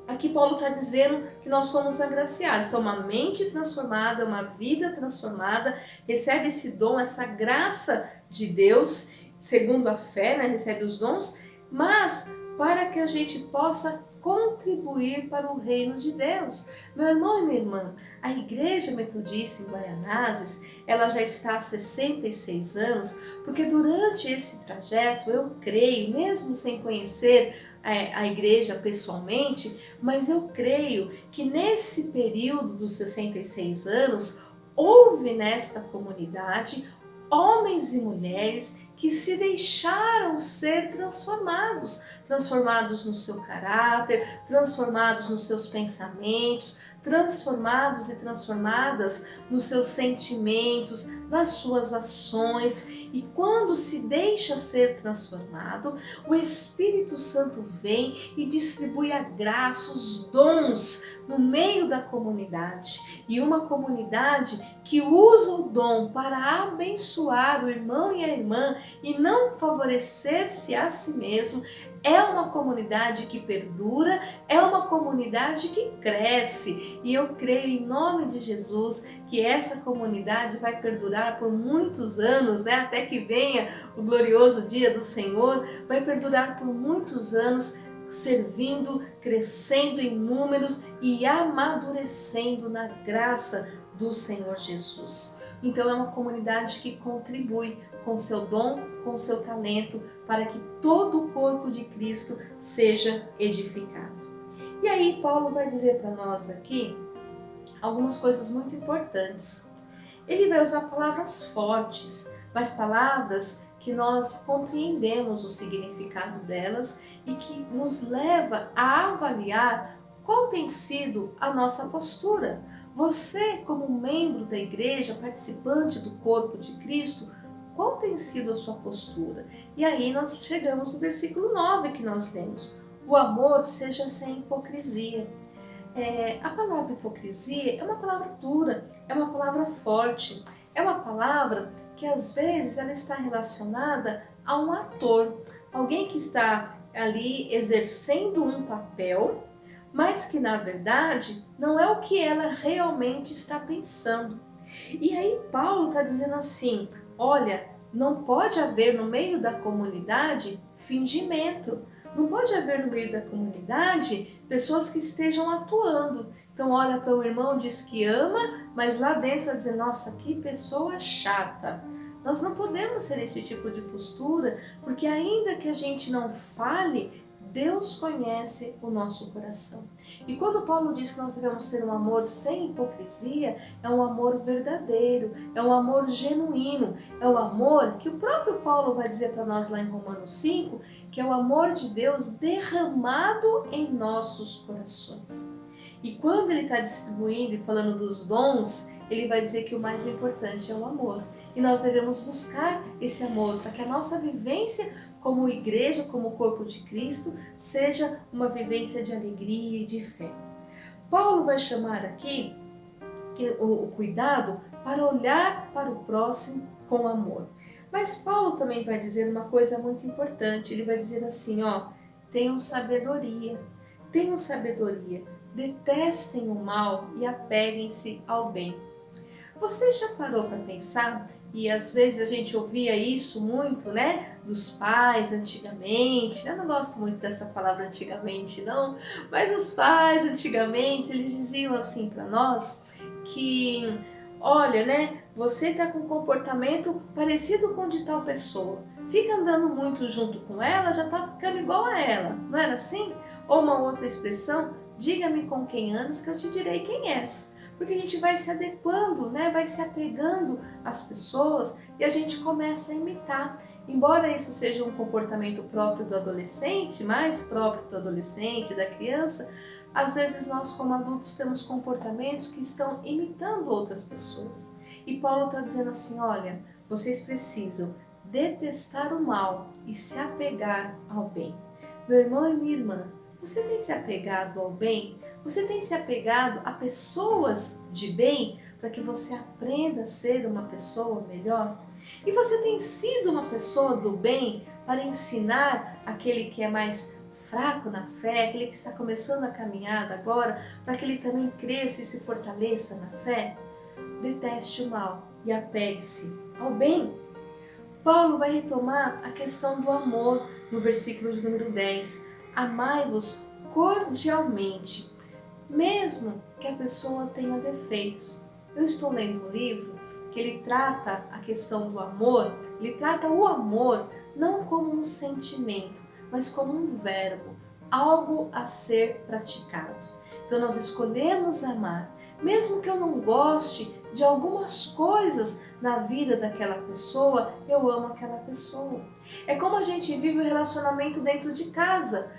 aqui Paulo está dizendo que nós somos agraciados, então uma mente transformada, uma vida transformada, recebe esse dom, essa graça de Deus, segundo a fé, né, recebe os dons, mas para que a gente possa contribuir para o reino de Deus. Meu irmão e minha irmã, a Igreja Metodista em Guaianazes, ela já está há 66 anos, porque durante esse trajeto eu creio, mesmo sem conhecer a igreja pessoalmente, mas eu creio que nesse período dos 66 anos, houve nesta comunidade homens e mulheres que se deixaram ser transformados no seu caráter, transformados nos seus pensamentos, transformados e transformadas nos seus sentimentos, nas suas ações. E quando se deixa ser transformado, o Espírito Santo vem e distribui a graça, os dons no meio da comunidade. E uma comunidade que usa o dom para abençoar o irmão e a irmã e não favorecer-se a si mesmo, é uma comunidade que perdura, é uma comunidade que cresce. E eu creio em nome de Jesus que essa comunidade vai perdurar por muitos anos, né? Até que venha o glorioso dia do Senhor, vai perdurar por muitos anos, servindo, crescendo em números e amadurecendo na graça do Senhor Jesus. Então é uma comunidade que contribui com seu dom, com seu talento, para que todo o corpo de Cristo seja edificado. E aí Paulo vai dizer para nós aqui algumas coisas muito importantes. Ele vai usar palavras fortes, mas palavras que nós compreendemos o significado delas e que nos leva a avaliar qual tem sido a nossa postura. Você, como membro da igreja, participante do corpo de Cristo, qual tem sido a sua postura? E aí nós chegamos no versículo 9 que nós lemos. O amor seja sem hipocrisia. A palavra hipocrisia é uma palavra dura, é uma palavra forte, é uma palavra que às vezes ela está relacionada a um ator, alguém que está ali exercendo um papel, mas que na verdade não é o que ela realmente está pensando. E aí Paulo está dizendo assim, olha, não pode haver no meio da comunidade fingimento, não pode haver no meio da comunidade pessoas que estejam atuando. Então olha para o irmão, diz que ama, mas lá dentro vai dizer, nossa, que pessoa chata. Nós não podemos ter esse tipo de postura, porque ainda que a gente não fale, Deus conhece o nosso coração. E quando Paulo diz que nós devemos ter um amor sem hipocrisia, é um amor verdadeiro, é um amor genuíno, é o amor que o próprio Paulo vai dizer para nós lá em Romanos 5, que é o amor de Deus derramado em nossos corações. E quando ele está distribuindo e falando dos dons, ele vai dizer que o mais importante é o amor. E nós devemos buscar esse amor para que a nossa vivência como igreja, como corpo de Cristo, seja uma vivência de alegria e de fé. Paulo vai chamar aqui o cuidado para olhar para o próximo com amor. Mas Paulo também vai dizer uma coisa muito importante, ele vai dizer assim, tenham sabedoria, detestem o mal e apeguem-se ao bem. Você já parou para pensar, e às vezes a gente ouvia isso muito, né, dos pais antigamente, eu não gosto muito dessa palavra antigamente não, mas os pais antigamente, eles diziam assim para nós, que olha, né, você está com um comportamento parecido com o de tal pessoa, fica andando muito junto com ela, já está ficando igual a ela, não era assim? Ou uma outra expressão, diga-me com quem andas que eu te direi quem és. Porque a gente vai se adequando, né? Vai se apegando às pessoas e a gente começa a imitar. Embora isso seja um comportamento próprio do adolescente, mais próprio do adolescente, da criança, às vezes nós como adultos temos comportamentos que estão imitando outras pessoas. E Paulo está dizendo assim, olha, vocês precisam detestar o mal e se apegar ao bem. Meu irmão e minha irmã, você tem se apegado ao bem? Você tem se apegado a pessoas de bem para que você aprenda a ser uma pessoa melhor? E você tem sido uma pessoa do bem para ensinar aquele que é mais fraco na fé, aquele que está começando a caminhada agora, para que ele também cresça e se fortaleça na fé? Deteste o mal e apegue-se ao bem. Paulo vai retomar a questão do amor no versículo de número 10. Amai-vos cordialmente, mesmo que a pessoa tenha defeitos. Eu estou lendo um livro que ele trata a questão do amor, ele trata o amor não como um sentimento, mas como um verbo, algo a ser praticado. Então nós escolhemos amar, mesmo que eu não goste de algumas coisas na vida daquela pessoa, eu amo aquela pessoa. É como a gente vive o relacionamento dentro de casa.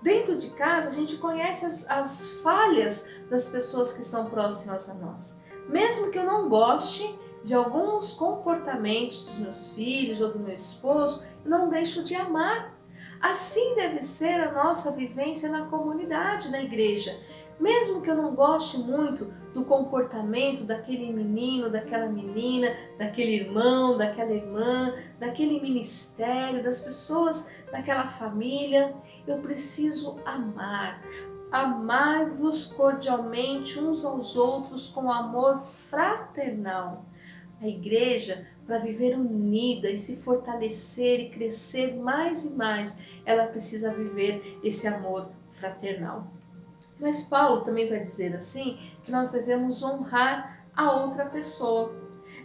Dentro de casa a gente conhece as falhas das pessoas que estão próximas a nós. Mesmo que eu não goste de alguns comportamentos dos meus filhos ou do meu esposo, eu não deixo de amar. Assim deve ser a nossa vivência na comunidade, na igreja. Mesmo que eu não goste muito do comportamento daquele menino, daquela menina, daquele irmão, daquela irmã, daquele ministério, das pessoas daquela família, eu preciso amar. Amar-vos cordialmente uns aos outros com amor fraternal. A igreja, para viver unida e se fortalecer e crescer mais e mais, ela precisa viver esse amor fraternal. Mas Paulo também vai dizer assim, que nós devemos honrar a outra pessoa.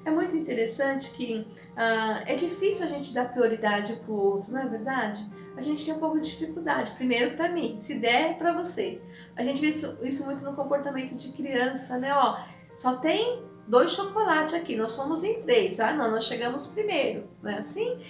É muito interessante que é difícil a gente dar prioridade para o outro, não é verdade? A gente tem um pouco de dificuldade. Primeiro para mim, se der, para você. A gente vê isso muito no comportamento de criança, né? Ó, só tem 2 chocolates aqui, nós somos em 3. Ah, não, nós chegamos primeiro, não é assim?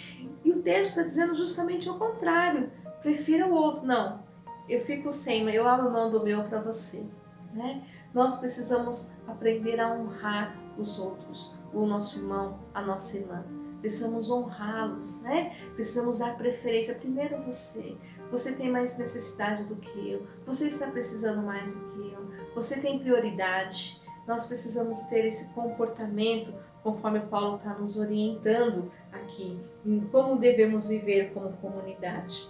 E o texto está dizendo justamente o contrário. Prefira o outro. Não, eu fico sem, eu abro mão do meu para você, né? Nós precisamos aprender a honrar os outros, o nosso irmão, a nossa irmã. Precisamos honrá-los, né? Precisamos dar preferência primeiro a você. Você tem mais necessidade do que eu. Você está precisando mais do que eu. Você tem prioridade. Nós precisamos ter esse comportamento, conforme Paulo está nos orientando aqui, em como devemos viver como comunidade.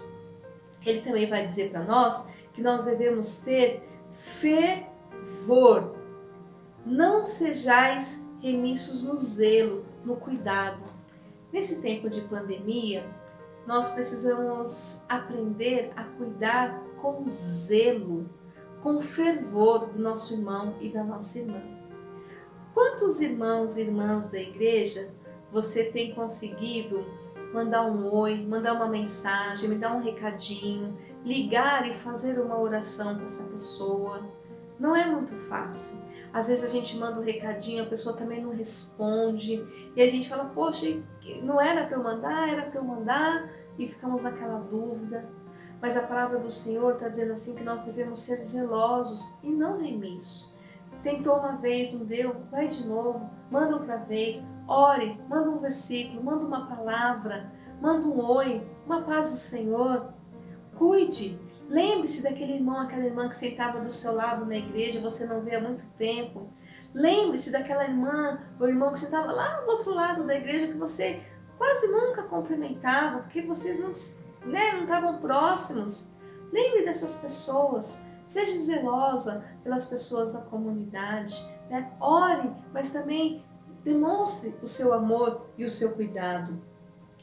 Ele também vai dizer para nós que nós devemos ter fervor. Não sejais remissos no zelo, no cuidado. Nesse tempo de pandemia, nós precisamos aprender a cuidar com zelo, com fervor do nosso irmão e da nossa irmã. Quantos irmãos e irmãs da igreja você tem conseguido mandar um oi, mandar uma mensagem, me dar um recadinho, ligar e fazer uma oração com essa pessoa? Não é muito fácil. Às vezes a gente manda um recadinho, a pessoa também não responde e a gente fala, poxa, não era para eu mandar, era para eu mandar, e ficamos naquela dúvida. Mas a palavra do Senhor está dizendo assim que nós devemos ser zelosos e não remissos. Tentou uma vez, não deu, vai de novo, manda outra vez, ore, manda um versículo, manda uma palavra, manda um oi, uma paz do Senhor. Cuide, lembre-se daquele irmão, aquela irmã que sentava do seu lado na igreja, você não vê há muito tempo. Lembre-se daquela irmã ou irmão que sentava lá do outro lado da igreja que você quase nunca cumprimentava, porque vocês não estavam próximos. Lembre dessas pessoas. Seja zelosa pelas pessoas da comunidade, né? Ore, mas também demonstre o seu amor e o seu cuidado.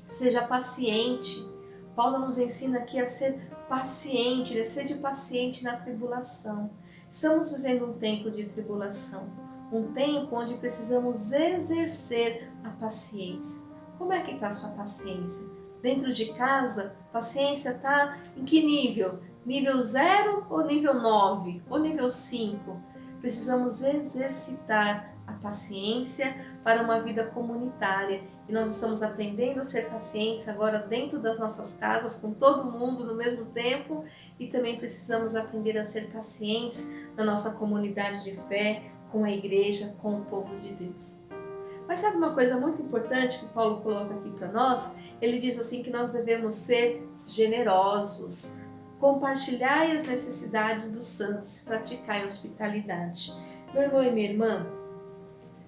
Seja paciente. Paulo nos ensina aqui a ser paciente, né? Seja paciente na tribulação. Estamos vivendo um tempo de tribulação, um tempo onde precisamos exercer a paciência. Como é que está a sua paciência? Dentro de casa, paciência está em que nível? Nível 0 ou nível 9? Ou nível 5? Precisamos exercitar a paciência para uma vida comunitária. E nós estamos aprendendo a ser pacientes agora dentro das nossas casas, com todo mundo no mesmo tempo. E também precisamos aprender a ser pacientes na nossa comunidade de fé, com a igreja, com o povo de Deus. Mas sabe uma coisa muito importante que Paulo coloca aqui para nós? Ele diz assim que nós devemos ser generosos. Compartilhai as necessidades dos santos, praticai hospitalidade. Meu irmão e minha irmã,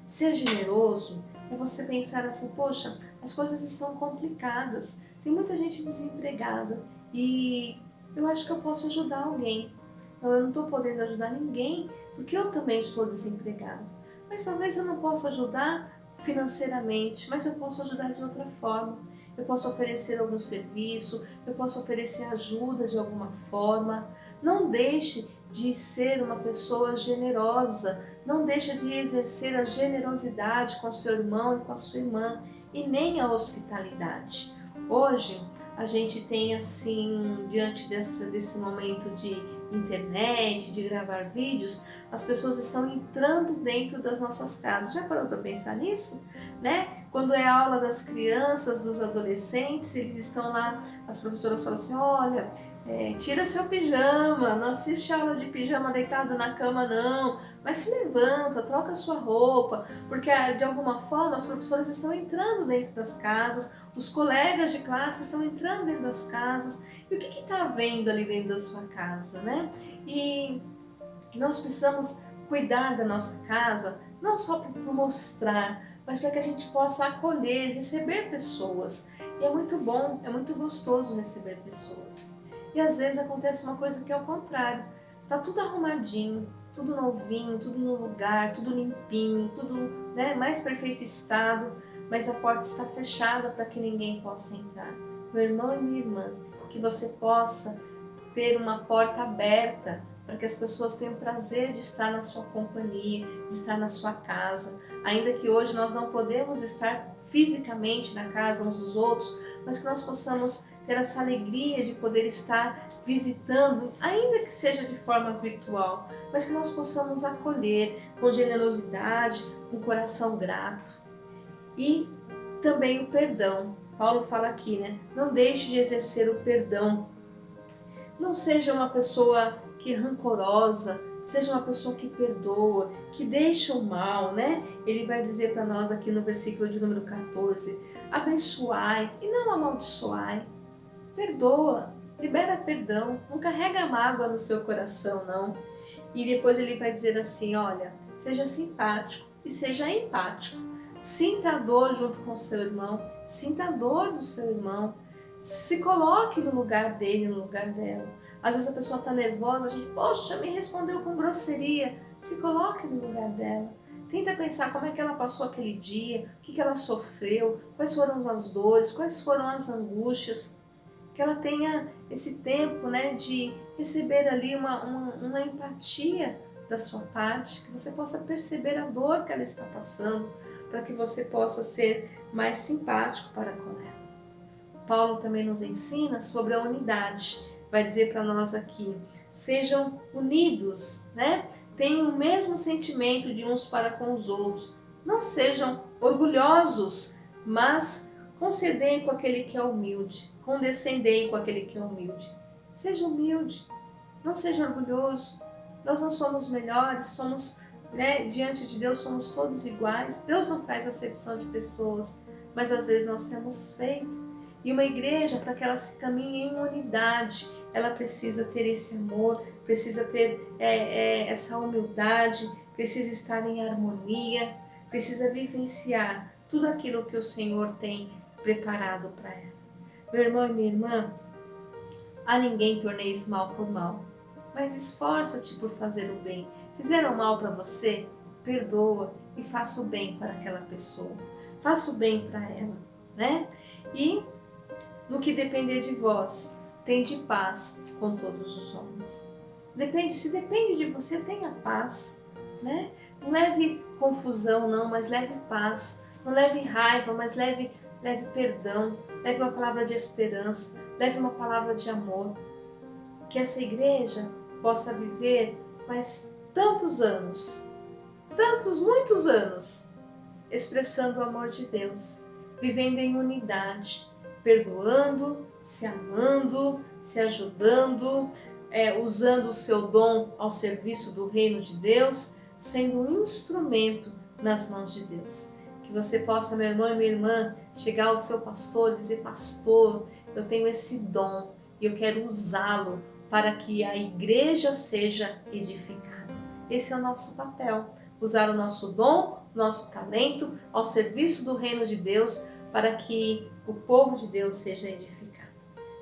ser generoso é você pensar assim, poxa, as coisas estão complicadas, tem muita gente desempregada e eu acho que eu posso ajudar alguém. Não, eu não estou podendo ajudar ninguém porque eu também estou desempregado. Mas talvez eu não possa ajudar financeiramente, mas eu posso ajudar de outra forma. eu posso oferecer algum serviço, eu posso oferecer ajuda de alguma forma. Não deixe de ser uma pessoa generosa, não deixe de exercer a generosidade com seu irmão e com a sua irmã, e nem a hospitalidade. Hoje, a gente tem assim, diante desse momento de internet, de gravar vídeos, as pessoas estão entrando dentro das nossas casas. Já parou para pensar nisso? Né? Quando é a aula das crianças, dos adolescentes, eles estão lá, as professoras falam assim, olha, tira seu pijama, não assiste aula de pijama deitado na cama não, mas se levanta, troca sua roupa, porque de alguma forma as professoras estão entrando dentro das casas, os colegas de classe estão entrando dentro das casas, e o que está havendo ali dentro da sua casa, né? E nós precisamos cuidar da nossa casa, não só por mostrar, mas para que a gente possa acolher, receber pessoas. E é muito bom, é muito gostoso receber pessoas. E às vezes acontece uma coisa que é o contrário. Tá tudo arrumadinho, tudo novinho, tudo no lugar, tudo limpinho, tudo, né, mais perfeito estado, mas a porta está fechada para que ninguém possa entrar. Meu irmão e minha irmã, que você possa ter uma porta aberta para que as pessoas tenham prazer de estar na sua companhia, de estar na sua casa. Ainda que hoje nós não podemos estar fisicamente na casa uns dos outros, mas que nós possamos ter essa alegria de poder estar visitando, ainda que seja de forma virtual, mas que nós possamos acolher com generosidade, com coração grato. E também o perdão. Paulo fala aqui, né? Não deixe de exercer o perdão. Não seja uma pessoa que é rancorosa, seja uma pessoa que perdoa, que deixa o mal, né? Ele vai dizer para nós aqui no versículo de número 14, abençoai e não amaldiçoai. Perdoa, libera perdão, não carrega mágoa no seu coração, não. E depois ele vai dizer assim, olha, seja simpático e seja empático. Sinta a dor junto com o seu irmão, sinta a dor do seu irmão, se coloque no lugar dele, no lugar dela. Às vezes a pessoa está nervosa, a gente, poxa, me respondeu com grosseria. Se coloque no lugar dela. Tenta pensar como é que ela passou aquele dia, o que ela sofreu, quais foram as dores, quais foram as angústias. Que ela tenha esse tempo, né, de receber ali uma empatia da sua parte, que você possa perceber a dor que ela está passando, para que você possa ser mais simpático para com ela. Paulo também nos ensina sobre a unidade. Vai dizer para nós aqui, sejam unidos, né? Tenham o mesmo sentimento de uns para com os outros. Não sejam orgulhosos, mas concedem com aquele que é humilde. Condescendem com aquele que é humilde. Seja humilde, não seja orgulhoso. Nós não somos melhores, somos, né, diante de Deus somos todos iguais. Deus não faz acepção de pessoas, mas às vezes nós temos feito. E uma igreja, para que ela se caminhe em unidade, ela precisa ter esse amor, precisa ter essa humildade, precisa estar em harmonia, precisa vivenciar tudo aquilo que o Senhor tem preparado para ela. Meu irmão e minha irmã, a ninguém torneis mal por mal, mas esforça-te por fazer o bem. Fizeram mal para você? Perdoa e faça o bem para aquela pessoa. Faça o bem para ela, né? E no que depender de vós, tende paz com todos os homens. Se depende de você, tenha paz, né? Não leve confusão não, mas leve paz. Não leve raiva, mas leve perdão. Leve uma palavra de esperança, leve uma palavra de amor. Que essa igreja possa viver mais tantos anos, muitos anos, expressando o amor de Deus, vivendo em unidade, perdoando, se amando, se ajudando, usando o seu dom ao serviço do reino de Deus, sendo um instrumento nas mãos de Deus. Que você possa, meu irmão e minha irmã, chegar ao seu pastor e dizer, pastor, eu tenho esse dom e eu quero usá-lo para que a igreja seja edificada. Esse é o nosso papel, usar o nosso dom, nosso talento ao serviço do reino de Deus, para que o povo de Deus seja edificado.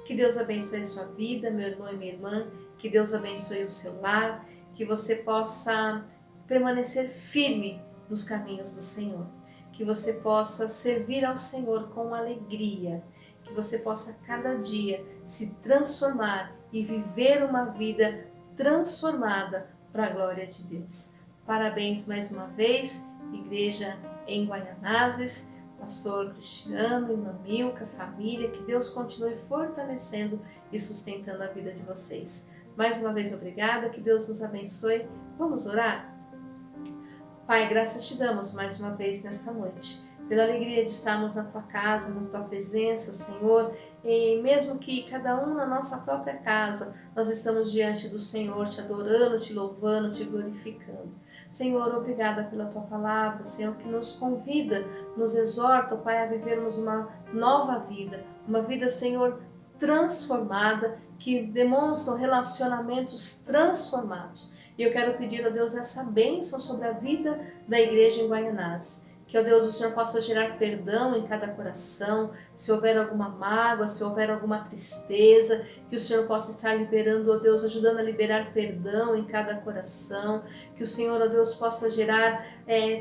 Que Deus abençoe a sua vida, meu irmão e minha irmã, que Deus abençoe o seu lar, que você possa permanecer firme nos caminhos do Senhor, que você possa servir ao Senhor com alegria que você possa cada dia se transformar e viver uma vida transformada para a glória de Deus. Parabéns mais uma vez, Igreja em Guaianazes, Pastor Cristiano, Irmã Milka, família, que Deus continue fortalecendo e sustentando a vida de vocês. Mais uma vez, obrigada, que Deus nos abençoe. Vamos orar? Pai, graças te damos mais uma vez nesta noite, pela alegria de estarmos na Tua casa, na Tua presença, Senhor, e mesmo que cada um na nossa própria casa, nós estamos diante do Senhor, te adorando, te louvando, te glorificando. Senhor, obrigada pela Tua palavra, Senhor, que nos convida, nos exorta, Pai, a vivermos uma nova vida, uma vida, Senhor, transformada, que demonstram relacionamentos transformados. E eu quero pedir a Deus essa bênção sobre a vida da igreja em Guaianazes. Que, ó Deus, o Senhor possa gerar perdão em cada coração, se houver alguma mágoa, se houver alguma tristeza, que o Senhor possa estar liberando, ó Deus, ajudando a liberar perdão em cada coração, que o Senhor, ó Deus, possa gerar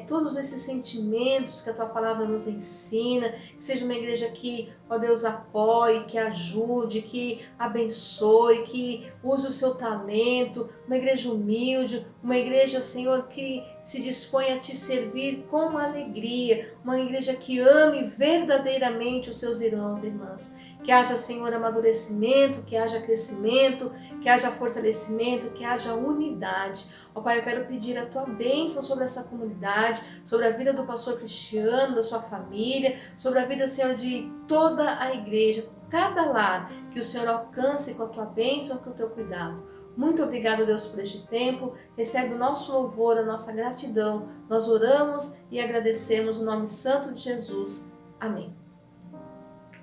todos esses sentimentos que a Tua palavra nos ensina, que seja uma igreja que, ó Deus, apoie, que ajude, que abençoe, que use o seu talento, uma igreja humilde, uma igreja, Senhor, que se dispõe a Te servir com alegria, uma igreja que ame verdadeiramente os seus irmãos e irmãs. Que haja, Senhor, amadurecimento, que haja crescimento, que haja fortalecimento, que haja unidade. Ó Pai, eu quero pedir a Tua bênção sobre essa comunidade, sobre a vida do pastor Cristiano, da sua família, sobre a vida, Senhor, de toda a igreja, cada lar, que o Senhor alcance com a Tua bênção, com o Teu cuidado. Muito obrigado, Deus, por este tempo. Recebe o nosso louvor, a nossa gratidão. Nós oramos e agradecemos no nome santo de Jesus. Amém.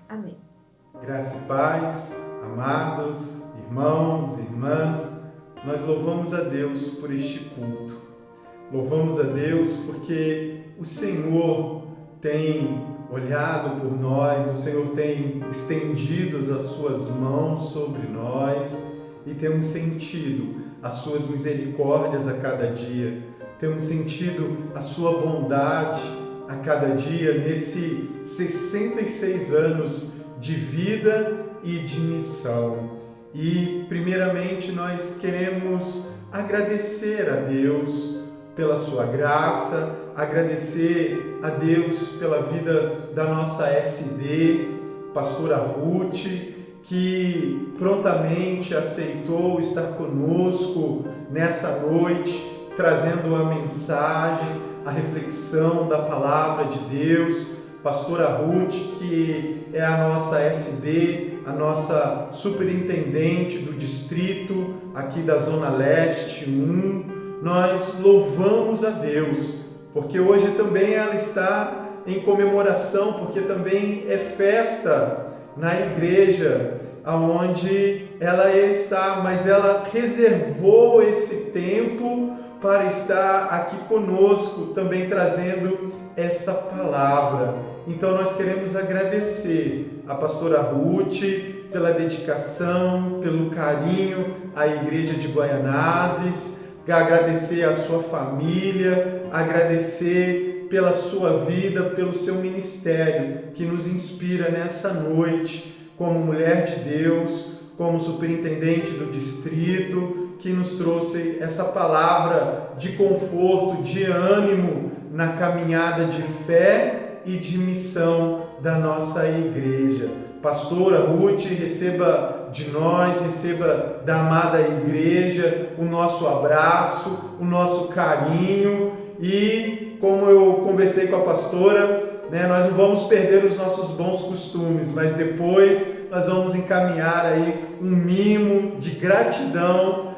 Amém. Graça e paz, amados irmãos e irmãs, nós louvamos a Deus por este culto. Louvamos a Deus porque o Senhor tem olhado por nós, o Senhor tem estendido as suas mãos sobre nós e temos sentido as suas misericórdias a cada dia, temos sentido a sua bondade a cada dia nesses 66 anos de vida e de missão. E primeiramente nós queremos agradecer a Deus pela sua graça, agradecer a Deus pela vida da nossa SD, pastora Ruth, que prontamente aceitou estar conosco nessa noite, trazendo a mensagem, a reflexão da palavra de Deus. Pastora Ruth, que é a nossa SD, a nossa superintendente do distrito aqui da Zona Leste 1, nós louvamos a Deus, porque hoje também ela está em comemoração, porque também é festa na igreja onde ela está, mas ela reservou esse tempo para estar aqui conosco, também trazendo esta palavra. Então nós queremos agradecer a pastora Ruth pela dedicação, pelo carinho à igreja de Guaianazes, agradecer a sua família, agradecer pela sua vida, pelo seu ministério que nos inspira nessa noite, como mulher de Deus, como superintendente do distrito, que nos trouxe essa palavra de conforto, de ânimo na caminhada de fé e de missão da nossa igreja. Pastora Ruth, receba de nós, receba da amada igreja o nosso abraço, o nosso carinho, e como eu conversei com a pastora, nós não vamos perder os nossos bons costumes, mas depois nós vamos encaminhar aí um mimo de gratidão,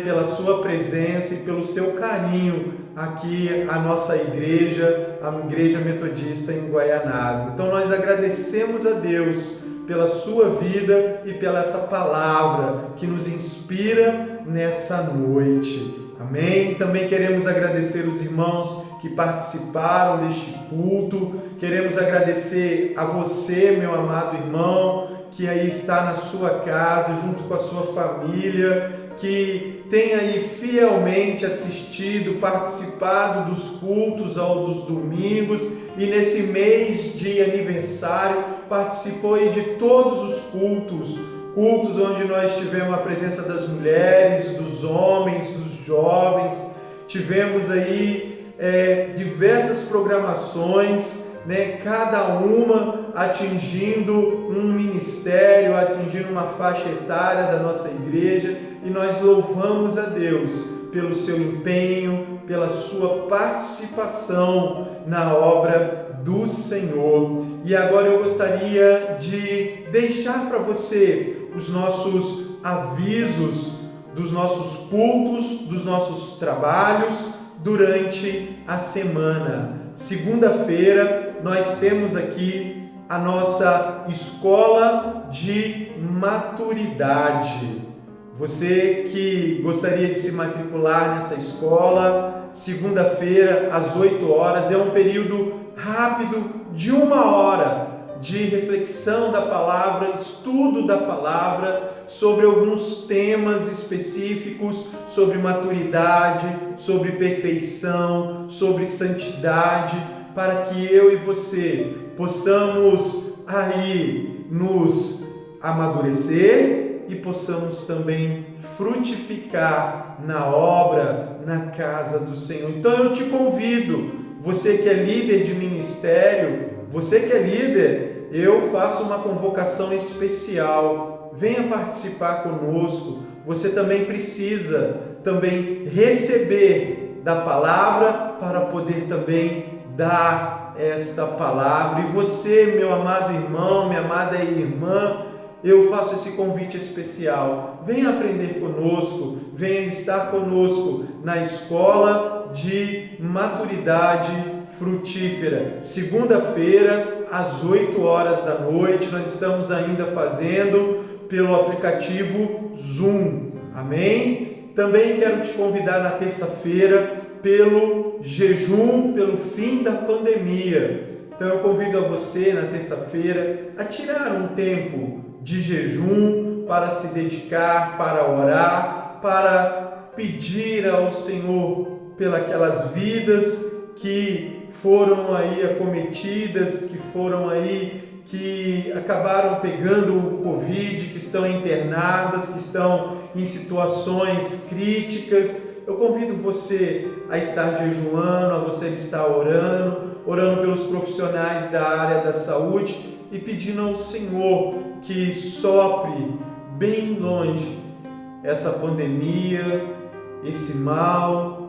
pela sua presença e pelo seu carinho aqui a nossa igreja, a Igreja Metodista em Guaianazes. Então nós agradecemos a Deus pela sua vida e pela essa palavra que nos inspira nessa noite. Amém? Também queremos agradecer os irmãos que participaram deste culto. Queremos agradecer a você, meu amado irmão, que aí está na sua casa, junto com a sua família, que tem aí fielmente assistido, participado dos cultos aos domingos e nesse mês de aniversário participou aí de todos os cultos onde nós tivemos a presença das mulheres, dos homens, dos jovens, tivemos aí diversas programações, né, cada uma atingindo um ministério, atingindo uma faixa etária da nossa igreja, e nós louvamos a Deus pelo seu empenho, pela sua participação na obra do Senhor. E agora eu gostaria de deixar para você os nossos avisos dos nossos cultos, dos nossos trabalhos durante a semana. Segunda-feira nós temos aqui a nossa escola de maturidade. Você que gostaria de se matricular nessa escola, segunda-feira às 8 horas, é um período rápido de 1 hora de reflexão da palavra, estudo da palavra, sobre alguns temas específicos, sobre maturidade, sobre perfeição, sobre santidade, para que eu e você possamos aí nos amadurecer e possamos também frutificar na obra, na casa do Senhor. Então eu te convido, você que é líder de ministério, você que é líder, eu faço uma convocação especial. Venha participar conosco. Você também precisa receber da palavra para poder também dar esta palavra. E você, meu amado irmão, minha amada irmã, eu faço esse convite especial. Venha aprender conosco, venha estar conosco na escola de maturidade frutífera. Segunda-feira, às 8 horas da noite, nós estamos ainda fazendo pelo aplicativo Zoom. Amém? Também quero te convidar na terça-feira pelo jejum, pelo fim da pandemia. Então eu convido a você na terça-feira a tirar um tempo de jejum para se dedicar, para orar, para pedir ao Senhor pelas vidas que foram aí acometidas, que acabaram pegando o Covid, que estão internadas, que estão em situações críticas. Eu convido você a estar jejuando, a você estar orando pelos profissionais da área da saúde e pedindo ao Senhor que sopre bem longe essa pandemia, esse mal,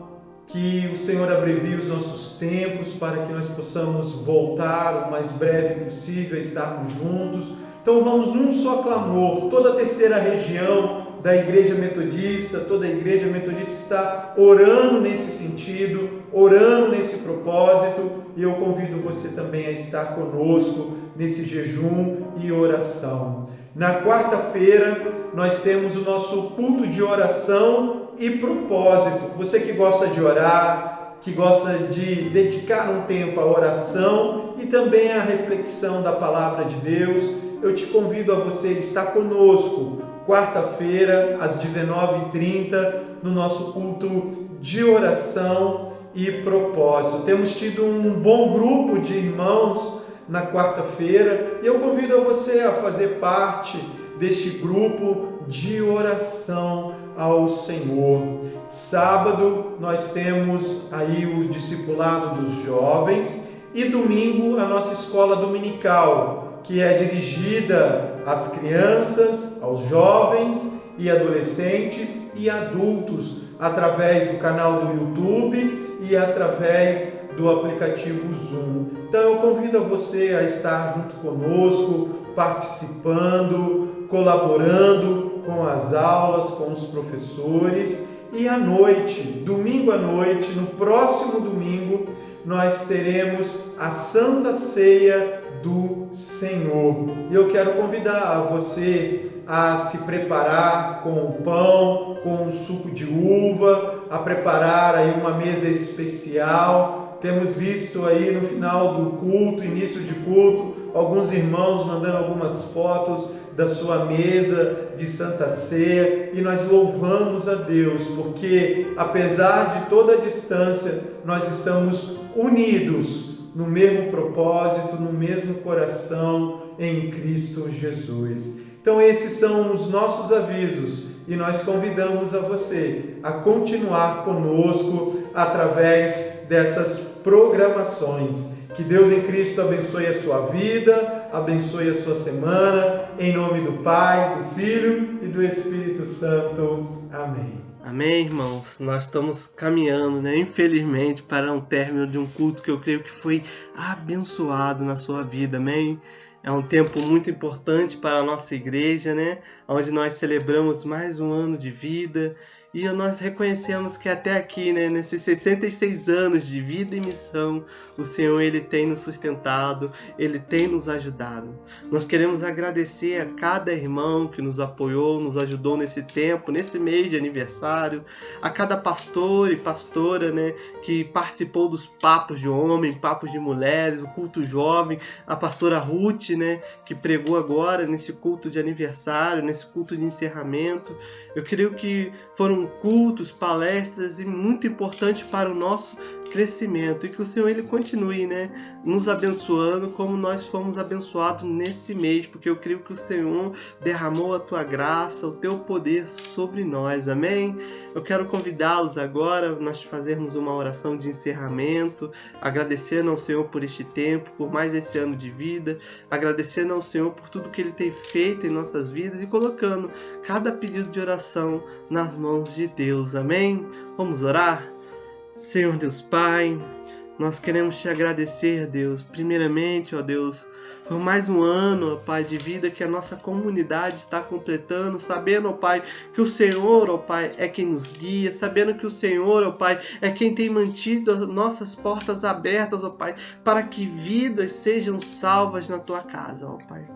que o Senhor abrevie os nossos tempos para que nós possamos voltar o mais breve possível a estarmos juntos. Então vamos num só clamor, toda a terceira região da Igreja Metodista, toda a Igreja Metodista está orando nesse sentido, orando nesse propósito, e eu convido você também a estar conosco nesse jejum e oração. Na quarta-feira nós temos o nosso culto de oração e propósito. Você que gosta de orar, que gosta de dedicar um tempo à oração e também à reflexão da palavra de Deus, eu te convido a você estar conosco quarta-feira às 19h30 no nosso culto de oração e propósito. Temos tido um bom grupo de irmãos na quarta-feira e eu convido a você a fazer parte deste grupo de oração ao Senhor. Sábado nós temos aí o discipulado dos jovens e domingo a nossa escola dominical, que é dirigida às crianças, aos jovens e adolescentes e adultos, através do canal do YouTube e através do aplicativo Zoom. Então eu convido a você a estar junto conosco, participando, colaborando com as aulas, com os professores. E à noite, domingo à noite, no próximo domingo, nós teremos a Santa Ceia do Senhor. E eu quero convidar você a se preparar com o pão, com o suco de uva, a preparar aí uma mesa especial. Temos visto aí no final do culto, início de culto, alguns irmãos mandando algumas fotos da sua mesa de Santa Ceia e nós louvamos a Deus, porque apesar de toda a distância, nós estamos unidos no mesmo propósito, no mesmo coração em Cristo Jesus. Então esses são os nossos avisos e nós convidamos a você a continuar conosco através dessas programações. Que Deus em Cristo abençoe a sua vida, abençoe a sua semana, em nome do Pai, do Filho e do Espírito Santo. Amém. Amém, irmãos? Nós estamos caminhando, né? Infelizmente, para um término de um culto que eu creio que foi abençoado na sua vida, amém? É um tempo muito importante para a nossa igreja, né? Onde nós celebramos mais um ano de vida e nós reconhecemos que até aqui, né, nesses 66 anos de vida e missão, o Senhor Ele tem nos sustentado, Ele tem nos ajudado. Nós queremos agradecer a cada irmão que nos apoiou, nos ajudou nesse tempo, nesse mês de aniversário, a cada pastor e pastora, né, que participou dos papos de homem, papos de mulheres, o culto jovem, a pastora Ruth, né, que pregou agora nesse culto de aniversário, nesse culto de encerramento. Eu creio que foram cultos, palestras e muito importantes para o nosso crescimento e que o Senhor Ele continue, né, nos abençoando como nós fomos abençoados nesse mês, porque eu creio que o Senhor derramou a tua graça, o teu poder sobre nós, amém? Eu quero convidá-los agora, nós fazermos uma oração de encerramento, agradecendo ao Senhor por este tempo, por mais esse ano de vida, agradecendo ao Senhor por tudo que Ele tem feito em nossas vidas e colocando cada pedido de oração nas mãos de Deus, amém? Vamos orar? Senhor Deus Pai, nós queremos te agradecer, Deus, primeiramente, ó Deus, por mais um ano, ó Pai, de vida que a nossa comunidade está completando, sabendo, ó Pai, que o Senhor, ó Pai, é quem nos guia, sabendo que o Senhor, ó Pai, é quem tem mantido as nossas portas abertas, ó Pai, para que vidas sejam salvas na Tua casa, ó Pai.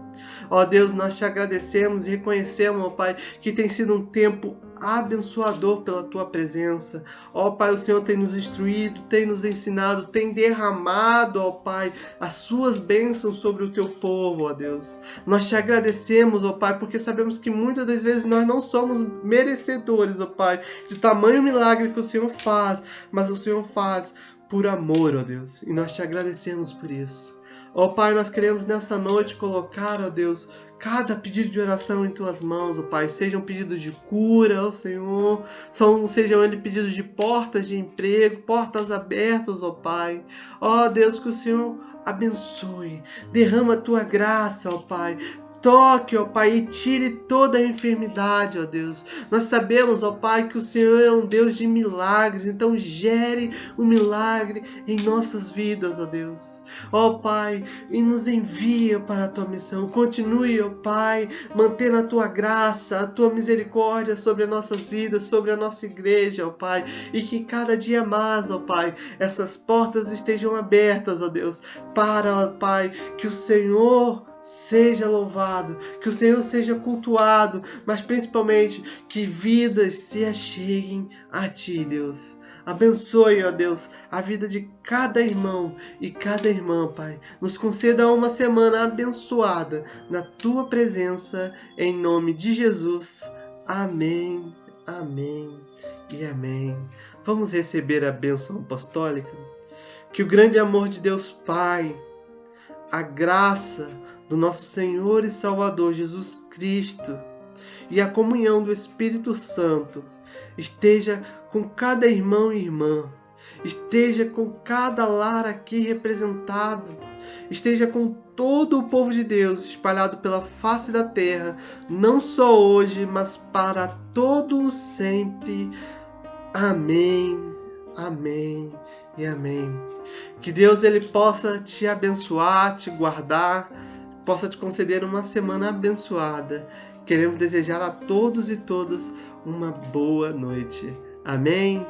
Ó Deus, nós te agradecemos e reconhecemos, ó Pai, que tem sido um tempo abençoador pela Tua presença. Ó Pai, o Senhor tem nos instruído, tem nos ensinado, tem derramado, ó Pai, as Suas bênçãos sobre o Teu povo, ó Deus. Nós te agradecemos, ó Pai, porque sabemos que muitas das vezes nós não somos merecedores, ó Pai, de tamanho milagre que o Senhor faz, mas o Senhor faz por amor, ó Deus, e nós te agradecemos por isso. Ó Pai, nós queremos nessa noite colocar, ó Deus, cada pedido de oração em Tuas mãos, ó Pai. Sejam pedidos de cura, ó Senhor. Sejam eles pedidos de portas de emprego, portas abertas, ó Pai. Ó Deus, que o Senhor abençoe. Derrama a Tua graça, ó Pai. Toque, ó Pai, e tire toda a enfermidade, ó Deus. Nós sabemos, ó Pai, que o Senhor é um Deus de milagres, então gere um milagre em nossas vidas, ó Deus. Ó Pai, e nos envia para a Tua missão. Continue, ó Pai, mantendo a Tua graça, a Tua misericórdia sobre as nossas vidas, sobre a nossa igreja, ó Pai. E que cada dia mais, ó Pai, essas portas estejam abertas, ó Deus, para, ó Pai, que o Senhor seja louvado, que o Senhor seja cultuado, mas principalmente que vidas se acheguem a Ti, Deus. Abençoe, ó Deus, a vida de cada irmão e cada irmã, Pai. Nos conceda uma semana abençoada na Tua presença, em nome de Jesus. Amém, amém e amém. Vamos receber a bênção apostólica? Que o grande amor de Deus Pai, a graça do nosso Senhor e Salvador Jesus Cristo e a comunhão do Espírito Santo esteja com cada irmão e irmã, esteja com cada lar aqui representado, esteja com todo o povo de Deus espalhado pela face da terra, não só hoje, mas para todo sempre. Amém, amém e amém. Que Deus Ele possa te abençoar, te guardar, possa te conceder uma semana abençoada. Queremos desejar a todos e todas uma boa noite. Amém?